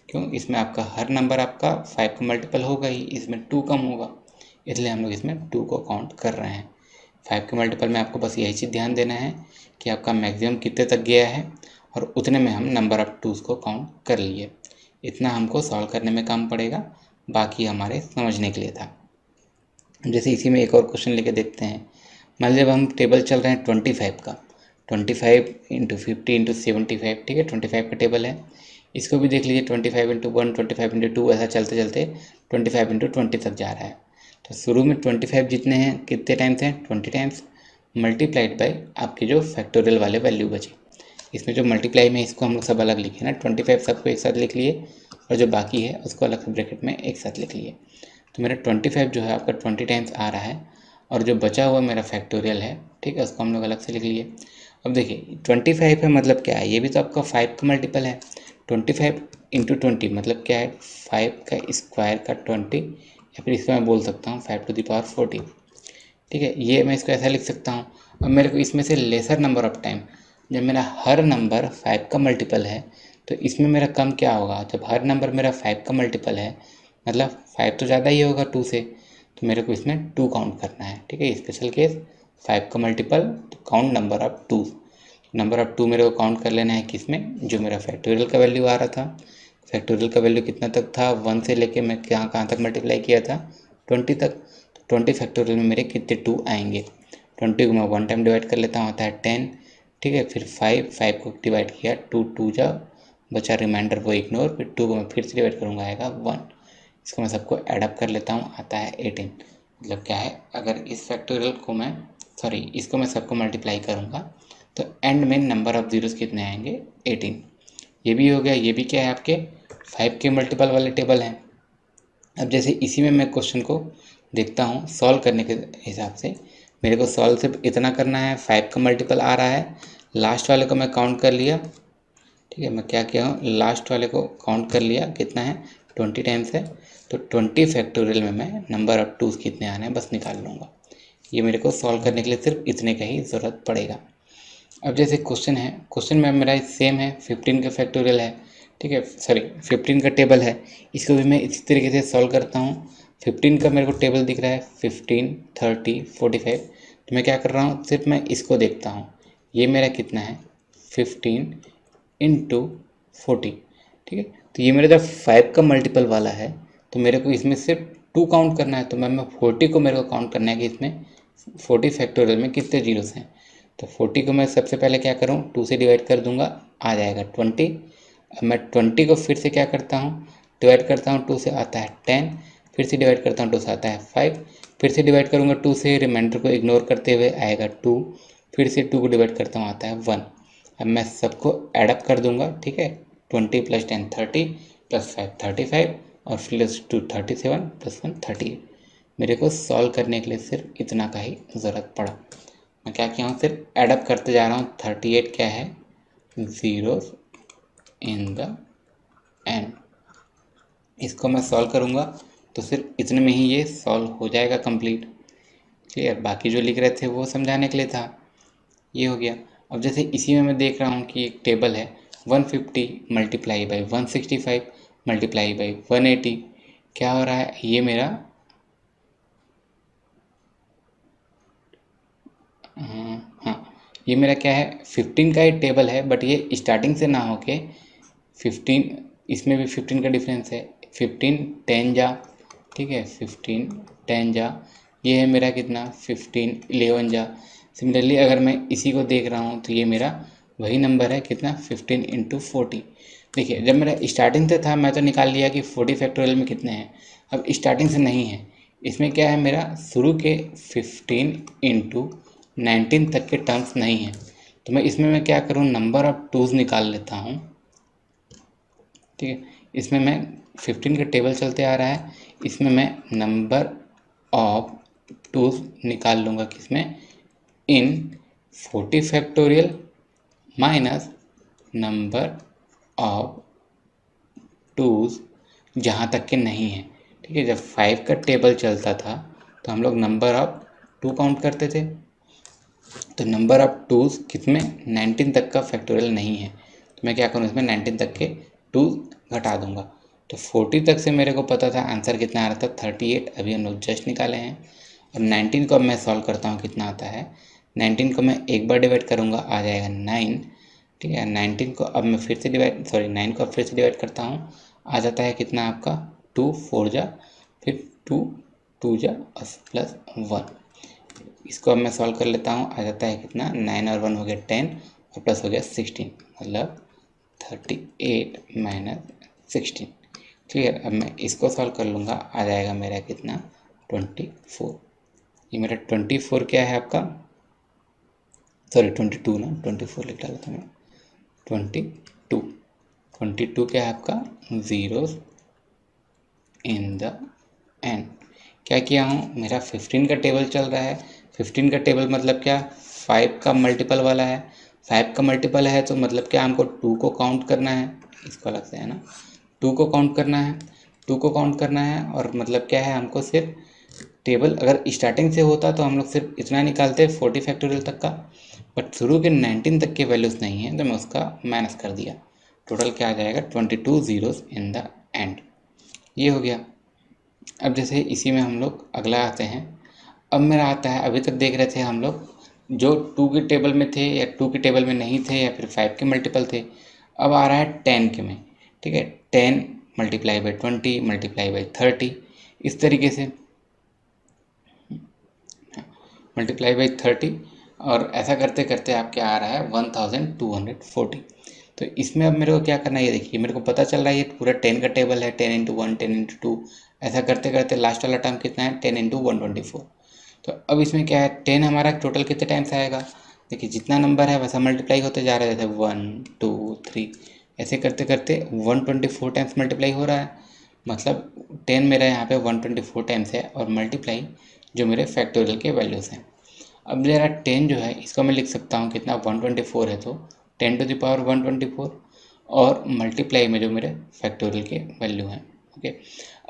क्यों, इसमें आपका हर नंबर आपका 5 का मल्टीपल होगा ही, इसमें 2 कम होगा, इसलिए हम लोग इसमें 2 को काउंट कर रहे हैं। 5 के मल्टीपल में आपको बस यही चीज़ ध्यान देना है कि आपका मैक्सिमम कितने तक गया है, और उतने में हम नंबर ऑफ 2 को काउंट कर लिए। इतना हमको सॉल्व करने में काम पड़ेगा, बाकी हमारे समझने के लिए था। जैसे इसी में एक और क्वेश्चन लेके देखते हैं। मान लीजिए हम टेबल चल रहे हैं 25 का, 25 इंटू 50 इंटू 75, ठीक है, 25 का टेबल है। इसको भी देख लीजिए, 25 इंटू 1, 25 इंटू 2, ऐसा चलते चलते 25 इंटू 20 तक जा रहा है। तो शुरू में 25 जितने हैं कितने टाइम्स हैं, 20 टाइम्स, मल्टीप्लाइड बाई आपके जो फैक्टोरियल वाले वैल्यू बचे। इसमें जो मल्टीप्लाई में इसको हम लोग सब अलग लिखे ना, 25 सबको एक साथ लिख लिए, और जो बाकी है उसको अलग से ब्रैकेट में एक साथ लिख लिए। तो मेरा 25 जो है आपका 20 टाइम्स आ रहा है, और जो बचा हुआ मेरा फैक्टोरियल है, ठीक है, उसको हम लोग अलग से लिख लिए। अब देखिए 25 है मतलब क्या है, ये भी तो आपका 5 का मल्टीपल है, 25 इंटू 20 मतलब क्या है, 5 का स्क्वायर का 20, या फिर इसको मैं बोल सकता हूँ 5 टू द पावर 40। ठीक है, ये मैं इसको ऐसा लिख सकता हूँ। अब मेरे को इसमें से लेसर नंबर ऑफ टाइम, जब मेरा हर नंबर 5 का मल्टीपल है, तो इसमें मेरा कम क्या होगा, जब हर नंबर मेरा 5 का मल्टीपल है, मतलब 5 तो ज़्यादा ही होगा 2 से, तो मेरे को इसमें 2 काउंट करना है। ठीक है, स्पेशल केस 5 का मल्टीपल, तो count number of 2, number of 2 मेरे को काउंट कर लेना है किसमें, जो मेरा फैक्टोरियल का वैल्यू आ रहा था। फैक्टोरियल का वैल्यू कितना तक था, 1 से लेके मैं कहाँ तक मल्टीप्लाई किया था, 20 तक। तो 20 फैक्टोरियल में मेरे कितने 2 आएंगे, 20 को मैं 1 टाइम डिवाइड कर लेता हूँ, आता है 10। ठीक है, फिर 5 को डिवाइड किया, 2 2 जा बचा रिमाइंडर वो इग्नोर, फिर 2 को मैं फिर से डिवाइड करूँगा, आएगा 1। इसको मैं सबको एडअप कर लेता हूँ, आता है 18। मतलब क्या है, अगर इस फैक्टोरियल को मैं इसको मैं सबको मल्टीप्लाई करूँगा तो एंड में नंबर ऑफ जीरोस कितने आएंगे, 18। ये भी हो गया। ये भी क्या है, आपके 5 के मल्टीपल वाले टेबल हैं। अब जैसे इसी में मैं क्वेश्चन को देखता हूँ सॉल्व करने के हिसाब से, मेरे को सॉल्व सिर्फ इतना करना है, 5 का मल्टीपल आ रहा है, लास्ट वाले को मैं काउंट कर लिया। ठीक है, मैं क्या किया हूँ, लास्ट वाले को काउंट कर लिया, कितना है, 20 टाइम्स है, तो 20 फैक्टोरियल में मैं नंबर ऑफ टूज कितने आने हैं बस निकाल लूँगा। ये मेरे को सॉल्व करने के लिए सिर्फ इतने का ही ज़रूरत पड़ेगा। अब जैसे क्वेश्चन है, क्वेश्चन में मेरा सेम है, 15 का फैक्टोरियल है, ठीक है, 15 का टेबल है, इसको भी मैं इसी तरीके से सॉल्व करता हूँ। 15 का मेरे को टेबल दिख रहा है, 15, 30, 45, तो मैं क्या कर रहा हूँ, सिर्फ मैं इसको देखता हूँ, ये मेरा कितना है, 15 इंटू 40। ठीक है, तो ये मेरा जब 5 का मल्टीपल वाला है तो मेरे को इसमें सिर्फ 2 काउंट करना है, तो मैं 40 को मेरे को काउंट करना है कि इसमें 40 फैक्टोरियल में कितने जीरोस हैं। तो 40 को मैं सबसे पहले क्या करूँ, 2 से डिवाइड कर दूंगा, आ जाएगा 20। अब मैं 20 को फिर से क्या करता हूँ, डिवाइड करता हूँ, 2 से आता है 10, फिर से डिवाइड करता हूँ, 2 से आता है 5, फिर से डिवाइड करूँगा 2 से, रिमाइंडर को इग्नोर करते हुए आएगा 2, फिर से 2 को डिवाइड करता हूँ, आता है 1। अब मैं सबको एडअप कर दूंगा, ठीक है, 20 + 10 30 + 5 35 और +2 37 + 1 38। मेरे को सॉल्व करने के लिए सिर्फ इतना का ही ज़रूरत पड़ा। मैं क्या किया हूँ, सिर्फ एडअप करते जा रहा हूँ। 38 क्या है, ज़ीरोस इन द एंड। इसको मैं सॉल्व करूँगा तो सिर्फ इतने में ही ये सॉल्व हो जाएगा कंप्लीट। क्लियर, बाकी जो लिख रहे थे वो समझाने के लिए था। ये हो गया। अब जैसे इसी में मैं देख रहा हूँ कि एक टेबल है, 150 मल्टीप्लाई बाई 165 मल्टीप्लाई बाई 180। क्या हो रहा है, ये मेरा हाँ, ये मेरा क्या है, 15 का ही टेबल है, बट ये स्टार्टिंग से ना होके 15, इसमें भी 15 का डिफरेंस है, 15 10 जा, ठीक है, 15 10 जा, ये है मेरा कितना, 15 11 जा। सिमिलरली अगर मैं इसी को देख रहा हूँ तो ये मेरा वही नंबर है, कितना, 15 इंटू 40। देखिए, जब मेरा स्टार्टिंग से था मैं तो निकाल लिया कि 40 फैक्टोरियल में कितने हैं। अब स्टार्टिंग से नहीं है, इसमें क्या है, मेरा शुरू के 15 इंटू 19 तक के टर्म्स नहीं है, तो मैं इसमें मैं क्या करूँ, नंबर ऑफ टूज़ निकाल लेता हूँ। ठीक है, इसमें मैं 15 का टेबल चलते आ रहा है, इसमें मैं नंबर ऑफ टूज़ निकाल लूँगा, किसमें, इन 40 factorial minus number of twos जहाँ तक के नहीं है। ठीक है, जब 5 का टेबल चलता था तो हम लोग नंबर ऑफ 2 काउंट करते थे, तो नंबर ऑफ टूज़ किसमें, 19 तक का फैक्टोरियल नहीं है, तो मैं क्या करूँ, इसमें 19 तक के 2 घटा दूंगा। तो 40 तक से मेरे को पता था आंसर कितना आ रहा था, 38, अभी हम लोग जस्ट निकाले हैं। और 19 को अब मैं सॉल्व करता हूँ, कितना आता है, 19 को मैं एक बार डिवाइड करूँगा, आ जाएगा 9। ठीक है, 19 को अब मैं फिर से 9 को अब फिर से डिवाइड करता हूँ, आ जाता है कितना आपका, 2 4 जा, फिर 2 2 जा और +1। इसको अब मैं सॉल्व कर लेता हूँ, आ जाता है कितना, 9 और 1 हो गया 10 और प्लस हो गया 16, मतलब 38 - 16। क्लियर, अब मैं इसको सॉल्व कर लूँगा, आ जाएगा मेरा कितना, 24। ये मेरा 24 क्या है आपका, सॉरी 22 ना, 24 लिख डाला था मैं, 22। 22 क्या है आपका, ज़ीरोस इन द एंड। क्या किया हूँ, मेरा 15 का टेबल चल रहा है, 15 का टेबल मतलब क्या, 5 का मल्टीपल वाला है, 5 का मल्टीपल है तो मतलब क्या, हमको 2 को काउंट करना है, इसको अलग से है ना, 2 को काउंट करना है, 2 को काउंट करना है, और मतलब क्या है, हमको सिर्फ टेबल अगर स्टार्टिंग से होता तो हम लोग सिर्फ इतना निकालते 40 फैक्टोरियल तक का, बट शुरू के 19 तक के वैल्यूज़ नहीं है तो मैं उसका माइनस कर दिया। टोटल क्या आ जाएगा, 22 ज़ीरोस इन द एंड। ये हो गया। अब जैसे इसी में हम लोग अगला आते हैं। अब मेरा आता है, अभी तक देख रहे थे हम लोग जो 2 के टेबल में थे या 2 के टेबल में नहीं थे या फिर 5 के मल्टीपल थे। अब आ रहा है 10 के में। ठीक है, 10 मल्टीप्लाई बाई 20 मल्टीप्लाई बाई 30, इस तरीके से मल्टीप्लाई बाई 30, और ऐसा करते करते आपके आ रहा है 1240। तो इसमें अब मेरे को क्या करना है, ये देखिए मेरे को पता चल रहा है ये पूरा 10 का टेबल है, 10 इंटू 1, 10 इंटू 2, ऐसा करते करते लास्ट वाला टर्म कितना है, 10 इंटू 124। तो अब इसमें क्या है, 10 हमारा टोटल कितने टाइम्स आएगा, देखिए जितना नंबर है वैसा मल्टीप्लाई होते जा रहा है, जैसे 1 2 3, ऐसे करते करते 124 टाइम्स मल्टीप्लाई हो रहा है। मतलब 10 मेरा यहाँ पे 124 टाइम्स है, और मल्टीप्लाई जो मेरे फैक्टोरियल के वैल्यूज़ हैं। अब मेरा 10 जो है इसको मैं लिख सकता हूँ कितना, 124 है तो 10 टू द पावर 124, और मल्टीप्लाई में जो मेरे फैक्टोरियल के वैल्यू हैं। ओके,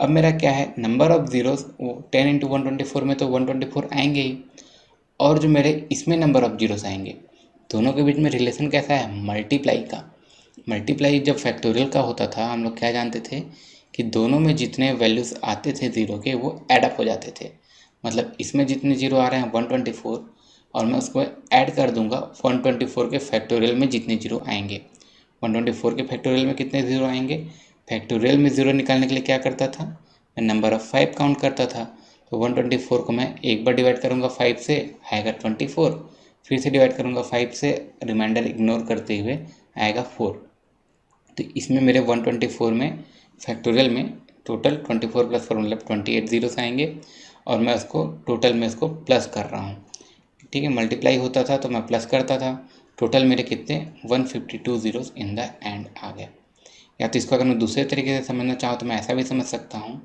अब मेरा क्या है, नंबर ऑफ ज़ीरोज़ 10 इंटू 124 में तो 124 आएंगे ही, और जो मेरे इसमें नंबर ऑफ जीरोस आएंगे, दोनों के बीच में रिलेशन कैसा है, मल्टीप्लाई का। मल्टीप्लाई जब फैक्टोरियल का होता था, हम लोग क्या जानते थे कि दोनों में जितने वैल्यूज़ आते थे ज़ीरो के वो ऐड अप हो जाते थे। मतलब इसमें जितने ज़ीरो आ रहे हैं 124, और मैं उसको ऐड कर दूंगा 124 के फैक्टोरियल में जितने ज़ीरो आएंगे। 124 के फैक्टोरियल में कितने ज़ीरो आएंगे, फैक्टोरियल में ज़ीरो निकालने के लिए क्या करता था, मैं नंबर ऑफ़ 5 काउंट करता था। तो 124 को मैं एक बार डिवाइड करूँगा 5 से, आएगा 24, फिर से डिवाइड करूँगा 5 से, रिमाइंडर इग्नोर करते हुए आएगा 4। तो इसमें मेरे 124 में फैक्टोरियल में टोटल 24 प्लस 4 मतलब 28 ज़ीरोस आएंगे, और मैं उसको टोटल में उसको प्लस कर रहा हूँ। ठीक है, मल्टीप्लाई होता था तो मैं प्लस करता था, टोटल मेरे कितने 152 ज़ीरोस इन द एंड आ गया। या तो इसको अगर मैं दूसरे तरीके से समझना चाहूँ तो मैं ऐसा भी समझ सकता हूँ।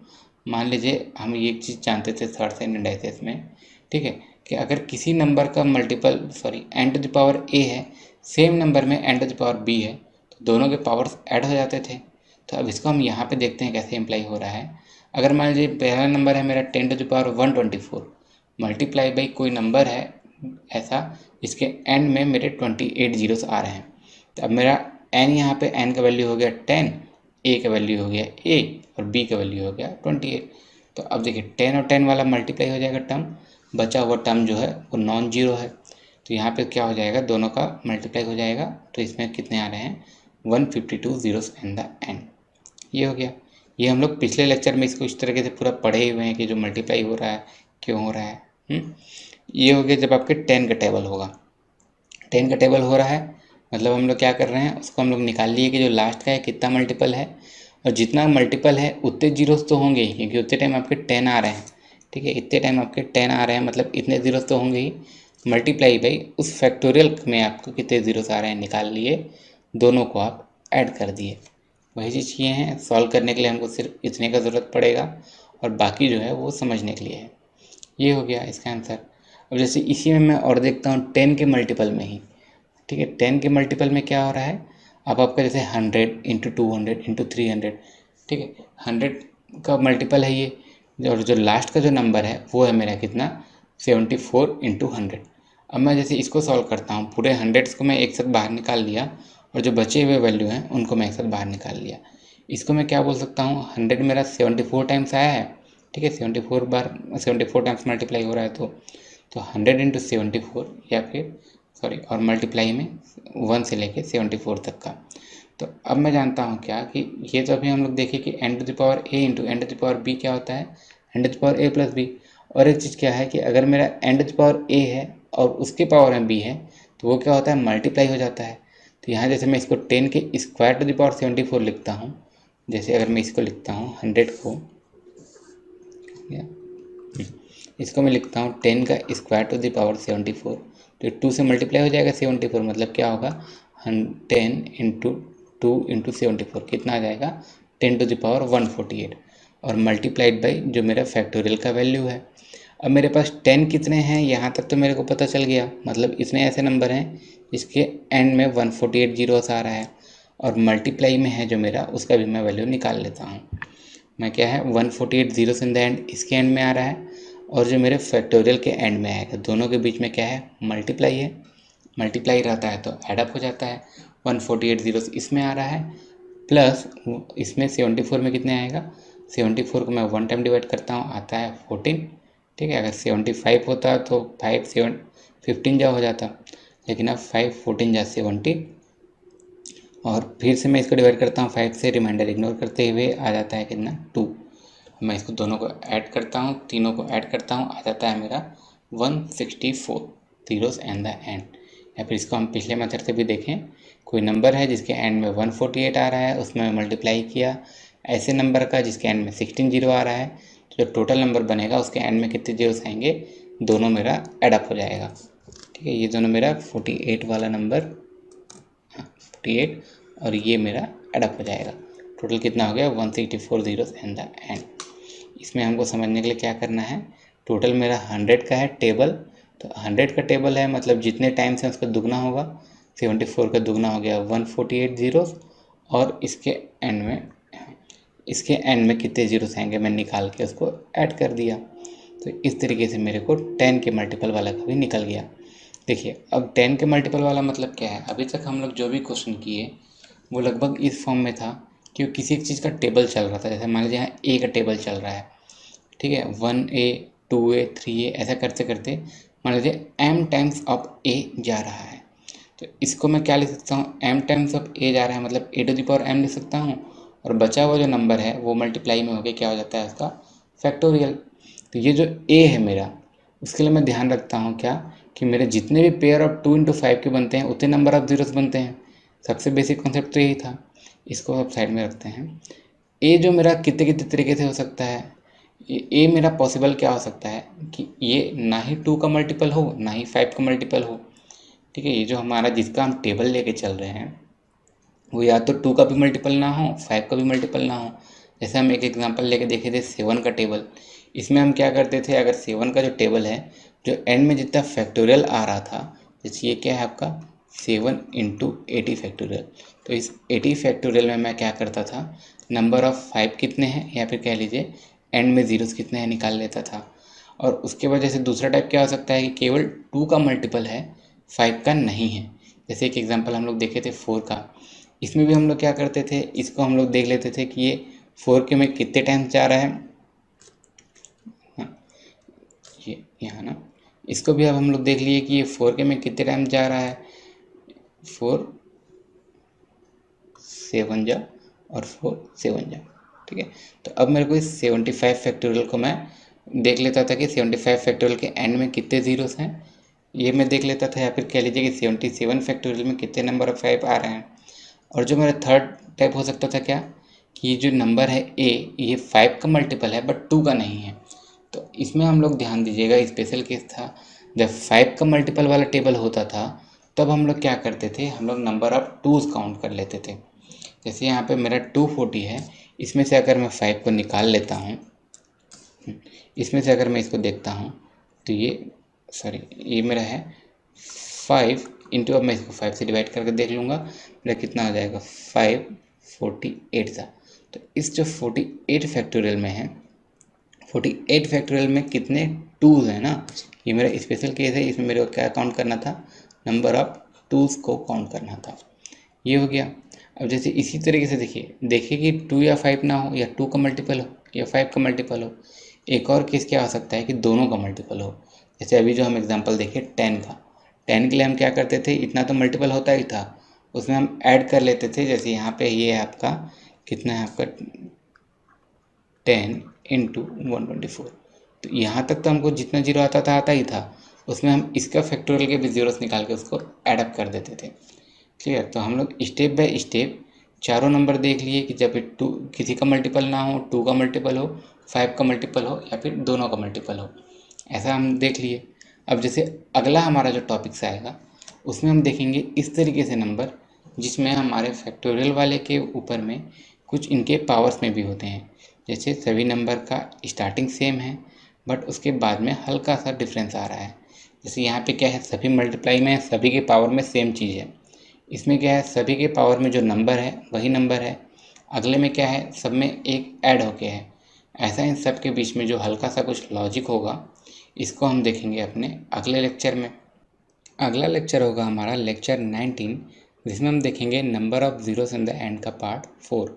मान लीजिए हम ये चीज़ जानते थे थर्ड से इंडाइसिस में, ठीक है, कि अगर किसी नंबर का multiple N to the power ए है, सेम नंबर में N to the power B है, तो दोनों के पावर्स ऐड हो जाते थे। तो अब इसको हम यहाँ पे देखते हैं कैसे इम्प्लाई हो रहा है। अगर मान लीजिए पहला नंबर है मेरा 10 to the power 124, multiply by कोई नंबर है ऐसा जिसके एंड में मेरे 28 जीरोस आ रहे हैं। तो अब मेरा एन यहाँ पे एन का वैल्यू हो गया 10, ए का वैल्यू हो गया ए, और बी का वैल्यू हो गया 28। तो अब देखिए 10 और 10 वाला मल्टीप्लाई हो जाएगा टर्म, बचा हुआ टर्म जो है वो नॉन जीरो है। तो यहाँ पे क्या हो जाएगा, दोनों का मल्टीप्लाई हो जाएगा, तो इसमें कितने आ रहे हैं 152 जीरोस इन द एंड। ये हो गया। ये हम लोग पिछले लेक्चर में इसको इस तरीके से पूरा पढ़े हुए हैं कि जो मल्टीप्लाई हो रहा है क्यों हो रहा है। ये हो गया जब आपके 10 का टेबल होगा। 10 का टेबल हो रहा है मतलब हम लोग क्या कर रहे हैं, उसको हम लोग निकाल लिए कि जो लास्ट का है कितना मल्टीपल है, और जितना मल्टीपल है उतने जीरोस तो होंगे ही, क्योंकि उतने टाइम आपके 10 आ रहे हैं। ठीक है, इतने टाइम आपके 10 आ रहे हैं मतलब इतने जीरोस तो होंगे ही, मल्टीप्लाई बाई उस फैक्टोरियल में आपको कितने जीरोस आ रहे हैं निकाल लिए, दोनों को आप ऐड कर दिए। वही चीज़ किए हैं, सॉल्व करने के लिए हमको सिर्फ इतने का ज़रूरत पड़ेगा, और बाकी जो है वो समझने के लिए है। ये हो गया इसका आंसर। अब जैसे इसी में मैं और देखता हूँ 10 के मल्टीपल में ही, ठीक है, 10 के मल्टीपल में क्या हो रहा है, अब आपका जैसे 100 इंटू 200 इंटू 300, ठीक है, 100 का मल्टीपल है ये, और जो लास्ट का जो नंबर है वो है मेरा कितना 74 इंटू 100। अब मैं जैसे इसको सॉल्व करता हूँ, पूरे हंड्रेड्स को मैं एक साथ बाहर निकाल लिया, और जो बचे हुए वैल्यू हैं उनको मैं एक साथ बाहर निकाल लिया। इसको मैं क्या बोल सकता हूँ, 100 मेरा 74 टाइम्स आया है, ठीक है, 74 टाइम्स मल्टीप्लाई हो रहा है, तो 100 इंटू 74, या फिर और मल्टीप्लाई में 1 से लेके 74 तक का। तो अब मैं जानता हूँ क्या कि ये तो अभी हम लोग देखें कि n to the power a into n to the power b क्या होता है, n to the power a plus b. और एक चीज़ क्या है कि अगर मेरा एन टू द पावर ए है और उसके पावर में बी है, तो वो क्या होता है, मल्टीप्लाई हो जाता है। तो यहाँ जैसे मैं इसको 10 के स्क्वायर टू द पावर 74 लिखता हूँ, जैसे अगर मैं इसको लिखता हूँ 100 को, इसको मैं लिखता हूँ 10 का स्क्वायर टू द पावर 74, तो 2 से मल्टीप्लाई हो जाएगा 74, मतलब क्या होगा 10 इंटू 2 इंटू 74 कितना आ जाएगा 10 टू द पावर 148, और मल्टीप्लाइड बाई जो मेरा फैक्टोरियल का वैल्यू है। अब मेरे पास 10 कितने हैं यहाँ तक तो मेरे को पता चल गया, मतलब इतने ऐसे नंबर हैं जिसके एंड में 148 जीरोस आ रहा है, और मल्टीप्लाई में है जो मेरा उसका भी मैं वैल्यू निकाल लेता हूँ। मैं क्या है 148 जीरोस इन द एंड इसके एंड में आ रहा है, और जो मेरे फैक्टोरियल के एंड में आएगा, दोनों के बीच में क्या है, मल्टीप्लाई है। मल्टीप्लाई रहता है तो एडअप हो जाता है, 148 जीरोस इसमें आ रहा है, प्लस इसमें 74 में कितने आएगा, 74 को मैं 1 टाइम डिवाइड करता हूँ, आता है 14। ठीक है, अगर 75 होता तो 15 जा हो जाता, लेकिन अब 5 14 जा 70, और फिर से मैं इसको डिवाइड करता हूँ 5 से, रिमाइंडर इग्नोर करते हुए आ जाता है कितना 2। मैं इसको दोनों को ऐड करता हूँ, तीनों को ऐड करता हूँ, आ जाता है मेरा 164 जीरोस एंड द एंड। या फिर इसको हम पिछले मेथड से भी देखें कोई नंबर है जिसके एंड में 148 आ रहा है, उसमें मैं मल्टीप्लाई किया ऐसे नंबर का जिसके एंड में 16 जीरो आ रहा है, तो जो टोटल नंबर बनेगा उसके एंड में कितने जीरोस आएंगे, दोनों मेरा एडअप हो जाएगा। ठीक है, ये दोनों मेरा 48 वाला नंबर, 48 और ये मेरा एडअप हो जाएगा। टोटल कितना हो गया, 164 जीरोस इन द एंड। इसमें हमको समझने के लिए क्या करना है, टोटल मेरा 100 का है टेबल, तो 100 का टेबल है मतलब जितने टाइम्स हैं उसका दुगना होगा, 74 का दुगना हो गया 148 जीरोस, और इसके एंड में कितने जीरोस आएंगे मैं निकाल के उसको ऐड कर दिया। तो इस तरीके से मेरे को 10 के मल्टीपल वाला का भी निकल गया। देखिए अब 10 के मल्टीपल वाला मतलब क्या है, अभी तक हम लोग जो भी क्वेश्चन किए वो लगभग इस फॉर्म में था कि किसी एक चीज़ का टेबल चल रहा था। जैसे मान लीजिए यहाँ ए का टेबल चल रहा है, ठीक है, 1A 2A 3A ऐसा करते करते मान लीजिए m टाइम्स ऑफ ए जा रहा है। तो इसको मैं क्या लिख सकता हूँ, m टाइम्स ऑफ ए जा रहा है मतलब a to the power m लिख सकता हूँ, और बचा हुआ जो नंबर है वो मल्टीप्लाई में होके क्या हो जाता है उसका फैक्टोरियल। तो ये जो a है मेरा, उसके लिए मैं ध्यान रखता हूँ क्या, कि मेरे जितने भी पेयर ऑफ 2 × 5 के बनते हैं उतने नंबर ऑफ जीरोस बनते हैं। सबसे बेसिक कॉन्सेप्ट तो यही था। इसको आप साइड में रखते हैं। ए जो मेरा कितने कितने तरीके से हो सकता है, ए मेरा पॉसिबल क्या हो सकता है कि ये ना ही 2 का मल्टीपल हो ना ही 5 का मल्टीपल हो। ठीक है, ये जो हमारा जिसका हम टेबल लेके चल रहे हैं वो या तो 2 का भी मल्टीपल ना हो 5 का भी मल्टीपल ना हो। जैसे हम एक एग्जांपल लेके देखे थे 7 का टेबल। इसमें हम क्या करते थे, अगर 7 का जो टेबल है जो एंड में जितना फैक्टोरियल आ रहा था, जैसे ये क्या है आपका 7 × 80 फैक्टोरियल, तो इस 80 फैक्टोरियल में मैं क्या करता था, नंबर ऑफ 5 कितने हैं या फिर कह लीजिए एंड में जीरोस कितने हैं निकाल लेता था। और उसके वजह से दूसरा टाइप क्या हो सकता है कि केवल 2 का मल्टीपल है 5 का नहीं है। जैसे एक एग्जांपल हम लोग देखे थे 4 का, इसमें भी हम लोग क्या करते थे, इसको हम लोग देख लेते थे कि ये 4 के में कितने टाइम्स जा रहा है। हाँ, ये यहाँ ना, इसको भी अब हम लोग देख लिए कि ये 4 के में कितने टाइम्स जा रहा है, 4 7 जा और 4 7 जा। ठीक है, तो अब मेरे को इस 75 फैक्टोरियल को मैं देख लेता था कि 75 फैक्टोरियल के एंड में कितने जीरोस हैं, ये मैं देख लेता था। या फिर कह लीजिए कि 77 फैक्टोरियल में कितने नंबर ऑफ 5 आ रहे हैं। और जो मेरा थर्ड टाइप हो सकता था क्या, कि ये जो नंबर है ए ये 5 का मल्टीपल है बट 2 का नहीं है। तो इसमें हम लोग ध्यान दीजिएगा, स्पेशल केस था जब 5 का मल्टीपल वाला टेबल होता था तब हम लोग क्या करते थे, हम लोग नंबर ऑफ 2s काउंट कर लेते थे। जैसे यहाँ पे मेरा 240 है, इसमें से अगर मैं 5 को निकाल लेता हूँ, इसमें से अगर मैं इसको देखता हूँ तो ये मेरा है 5 इंटू, अब मैं इसको 5 से डिवाइड करके देख लूँगा मेरा कितना आ जाएगा 548 था। तो इस जो 48 फैक्टोरियल में है, 48 फैक्टोरियल में कितने 2s हैं ना, ये मेरा स्पेशल केस है। इसमें मेरे को क्या काउंट करना था, नंबर ऑफ 2s को काउंट करना था। ये हो गया। अब जैसे इसी तरीके से देखिए कि 2 या 5 ना हो, या 2 का मल्टीपल हो या 5 का मल्टीपल हो। एक और केस क्या हो सकता है कि दोनों का मल्टीपल हो। जैसे अभी जो हम एग्जांपल देखे 10 का, 10 के लिए हम क्या करते थे, इतना तो मल्टीपल होता ही था, उसमें हम ऐड कर लेते थे। जैसे यहाँ पे ये है आपका कितना है आपका 10 × 124, तो यहाँ तक तो हमको जितना जीरो आता था आता ही था, उसमें हम इसका फैक्टोरियल के भी जीरोस निकाल के उसको एडअप कर देते थे। क्लियर, तो हम लोग स्टेप बाय स्टेप चारों नंबर देख लिए कि जब 2 किसी का मल्टीपल ना हो, 2 का मल्टीपल हो, 5 का मल्टीपल हो या फिर दोनों का मल्टीपल हो, ऐसा हम देख लिए। अब जैसे अगला हमारा जो टॉपिक्स आएगा उसमें हम देखेंगे इस तरीके से नंबर जिसमें हमारे फैक्टोरियल वाले के ऊपर में कुछ इनके पावर्स में भी होते हैं। जैसे सभी नंबर का स्टार्टिंग सेम है बट उसके बाद में हल्का सा डिफरेंस आ रहा है। जैसे यहाँ पे क्या है, सभी मल्टीप्लाई में सभी के पावर में सेम चीज़ है। इसमें क्या है, सभी के पावर में जो नंबर है वही नंबर है, अगले में क्या है, सब में एक ऐड होके है। ऐसा इन सब के बीच में जो हल्का सा कुछ लॉजिक होगा, इसको हम देखेंगे अपने अगले लेक्चर में। अगला लेक्चर होगा हमारा लेक्चर 19, जिसमें हम देखेंगे number of zeros in the end का पार्ट 4।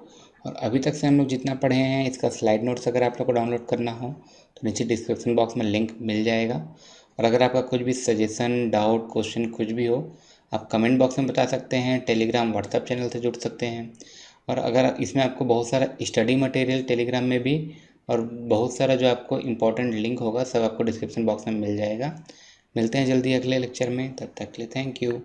और अभी तक से हम लोग जितना पढ़े हैं इसका स्लाइड नोट्स अगर आप लोग को डाउनलोड करना हो तो नीचे डिस्क्रिप्शन बॉक्स में लिंक मिल जाएगा। और अगर आपका कुछ भी सजेशन डाउट क्वेश्चन कुछ भी हो आप कमेंट बॉक्स में बता सकते हैं, टेलीग्राम व्हाट्सएप चैनल से जुड़ सकते हैं। और अगर इसमें आपको बहुत सारा स्टडी मटेरियल टेलीग्राम में भी और बहुत सारा जो आपको इम्पोर्टेंट लिंक होगा सब आपको डिस्क्रिप्शन बॉक्स में मिल जाएगा। मिलते हैं जल्दी अगले लेक्चर में, तब तक के लिए थैंक यू।